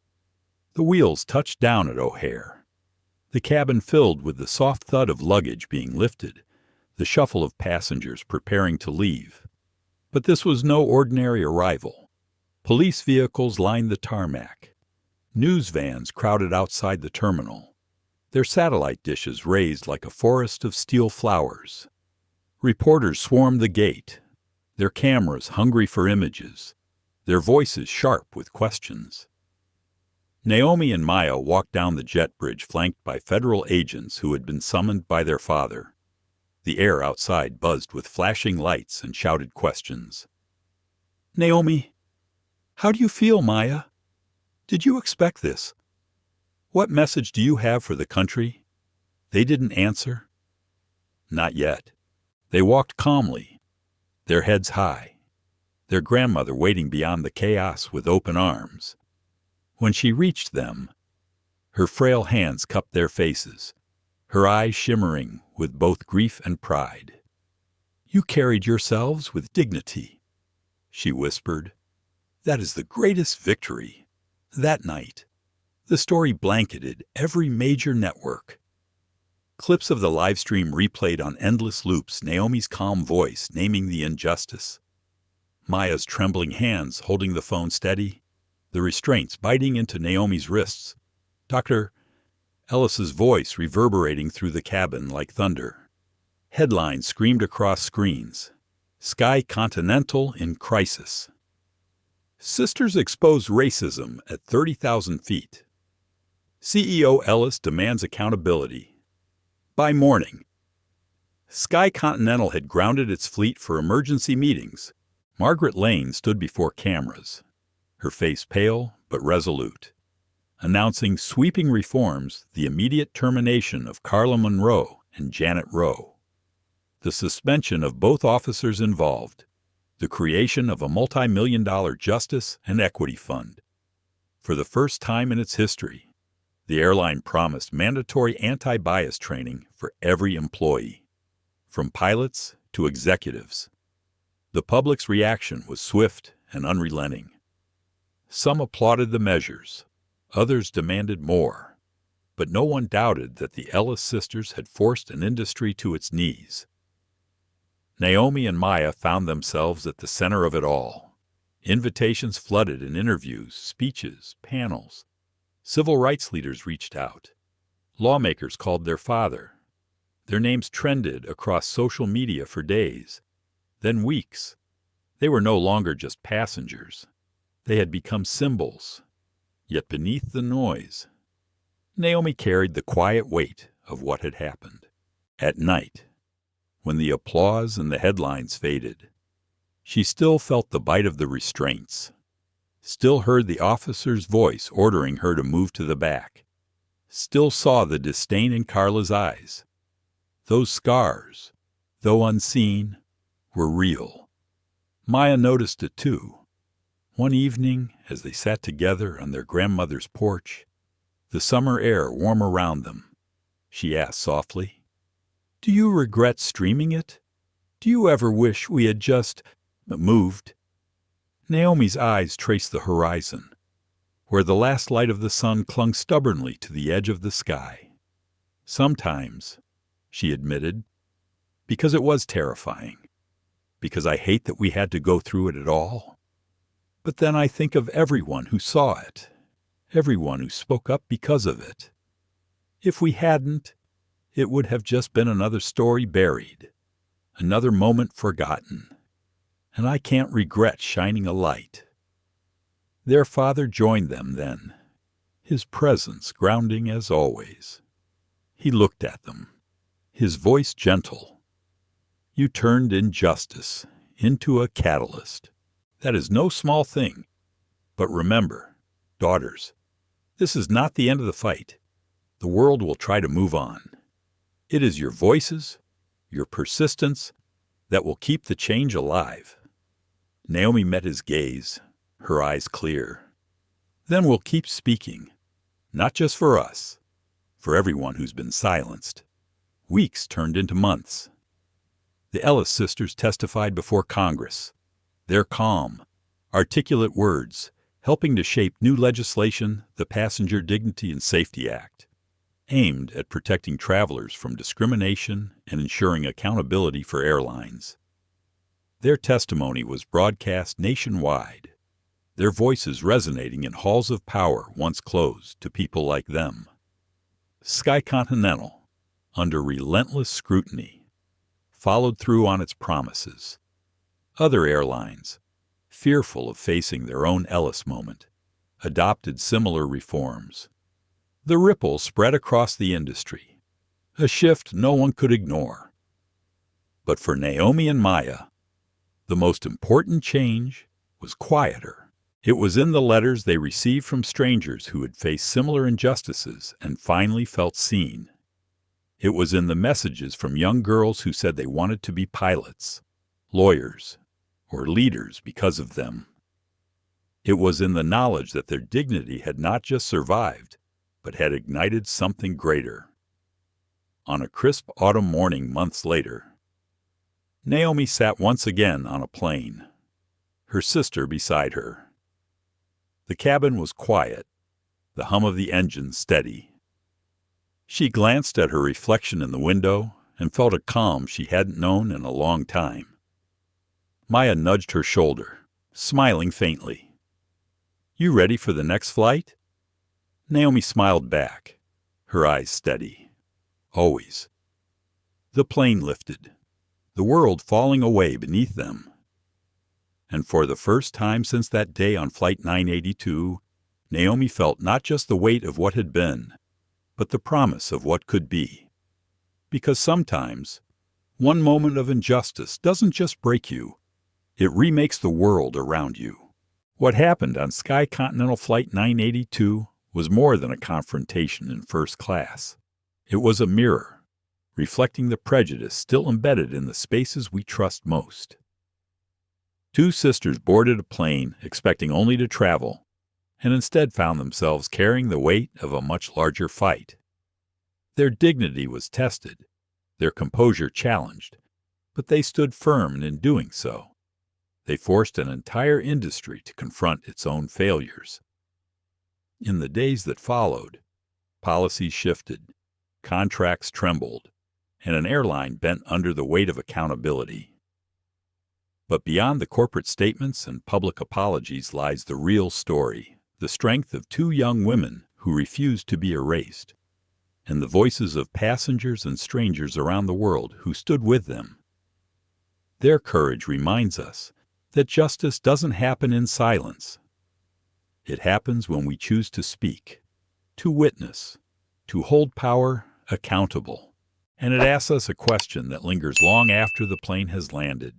the wheels touched down at O'Hare. The cabin filled with the soft thud of luggage being lifted, the shuffle of passengers preparing to leave. But this was no ordinary arrival. Police vehicles lined the tarmac. News vans crowded outside the terminal, their satellite dishes raised like a forest of steel flowers. Reporters swarmed the gate, their cameras hungry for images, their voices sharp with questions. Naomi and Maya walked down the jet bridge flanked by federal agents who had been summoned by their father. The air outside buzzed with flashing lights and shouted questions. Naomi, how do you feel, Maya? Did you expect this? What message do you have for the country? They didn't answer. Not yet. They walked calmly, their heads high, their grandmother waiting beyond the chaos with open arms. When she reached them, her frail hands cupped their faces, her eyes shimmering with both grief and pride. You carried yourselves with dignity, she whispered. That is the greatest victory. That night, the story blanketed every major network. Clips of the live stream replayed on endless loops, Naomi's calm voice naming the injustice, Maya's trembling hands holding the phone steady, the restraints biting into Naomi's wrists, Dr. Ellis's voice reverberating through the cabin like thunder. Headlines screamed across screens. SkyContinental in crisis. Sisters expose racism at 30,000 feet. CEO Ellis demands accountability. By morning, SkyContinental had grounded its fleet for emergency meetings. Margaret Lane stood before cameras, her face pale but resolute, announcing sweeping reforms, the immediate termination of Carla Monroe and Janet Rowe, the suspension of both officers involved, the creation of a multi-million-dollar justice and equity fund. For the first time in its history, the airline promised mandatory anti-bias training for every employee, from pilots to executives. The public's reaction was swift and unrelenting. Some applauded the measures, others demanded more, but no one doubted that the Ellis sisters had forced an industry to its knees. Naomi and Maya found themselves at the center of it all. Invitations flooded in interviews, speeches, panels. Civil rights leaders reached out. Lawmakers called their father. Their names trended across social media for days, then weeks. They were no longer just passengers. They had become symbols. Yet beneath the noise, Naomi carried the quiet weight of what had happened. At night, when the applause and the headlines faded, she still felt the bite of the restraints, still heard the officer's voice ordering her to move to the back, still saw the disdain in Carla's eyes. Those scars, though unseen, were real. Maya noticed it too. One evening, as they sat together on their grandmother's porch, the summer air warm around them, she asked softly, "Do you regret streaming it? Do you ever wish we had just moved?" Naomi's eyes traced the horizon, where the last light of the sun clung stubbornly to the edge of the sky. Sometimes, she admitted, because it was terrifying, because I hate that we had to go through it at all. But then I think of everyone who saw it, everyone who spoke up because of it. If we hadn't, it would have just been another story buried, another moment forgotten, and I can't regret shining a light. Their father joined them then, his presence grounding as always. He looked at them, his voice gentle. You turned injustice into a catalyst. That is no small thing. But remember, daughters, this is not the end of the fight. The world will try to move on. It is your voices, your persistence, that will keep the change alive. Naomi met his gaze, her eyes clear. Then we'll keep speaking, not just for us, for everyone who's been silenced. Weeks turned into months. The Ellis sisters testified before Congress, their calm, articulate words helping to shape new legislation, the Passenger Dignity and Safety Act, aimed at protecting travelers from discrimination and ensuring accountability for airlines. Their testimony was broadcast nationwide, their voices resonating in halls of power once closed to people like them. SkyContinental, under relentless scrutiny, followed through on its promises. Other airlines, fearful of facing their own Ellis moment, adopted similar reforms. The ripple spread across the industry, a shift no one could ignore. But for Naomi and Maya, the most important change was quieter. It was in the letters they received from strangers who had faced similar injustices and finally felt seen. It was in the messages from young girls who said they wanted to be pilots, lawyers, or leaders because of them. It was in the knowledge that their dignity had not just survived, but had ignited something greater. On a crisp autumn morning months later, Naomi sat once again on a plane, her sister beside her. The cabin was quiet, the hum of the engine steady. She glanced at her reflection in the window and felt a calm she hadn't known in a long time. Maya nudged her shoulder, smiling faintly. You ready for the next flight? Naomi smiled back, her eyes steady. Always. The plane lifted, the world falling away beneath them. And for the first time since that day on Flight 982, Naomi felt not just the weight of what had been, but the promise of what could be. Because sometimes, one moment of injustice doesn't just break you, it remakes the world around you. What happened on SkyContinental Flight 982 was more than a confrontation in first class. It was a mirror, reflecting the prejudice still embedded in the spaces we trust most. Two sisters boarded a plane expecting only to travel, and instead found themselves carrying the weight of a much larger fight. Their dignity was tested, their composure challenged, but they stood firm in doing so. They forced an entire industry to confront its own failures. In the days that followed, policies shifted, contracts trembled, and an airline bent under the weight of accountability. But beyond the corporate statements and public apologies lies the real story, the strength of two young women who refused to be erased, and the voices of passengers and strangers around the world who stood with them. Their courage reminds us that justice doesn't happen in silence. It happens when we choose to speak, to witness, to hold power accountable. And it asks us a question that lingers long after the plane has landed.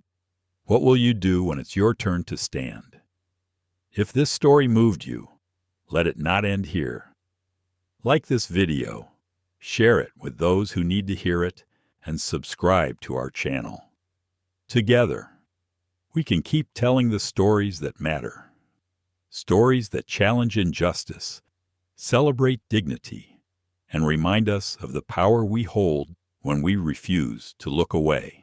What will you do when it's your turn to stand? If this story moved you, let it not end here. Like this video, share it with those who need to hear it, and subscribe to our channel. Together, we can keep telling the stories that matter. Stories that challenge injustice, celebrate dignity, and remind us of the power we hold when we refuse to look away.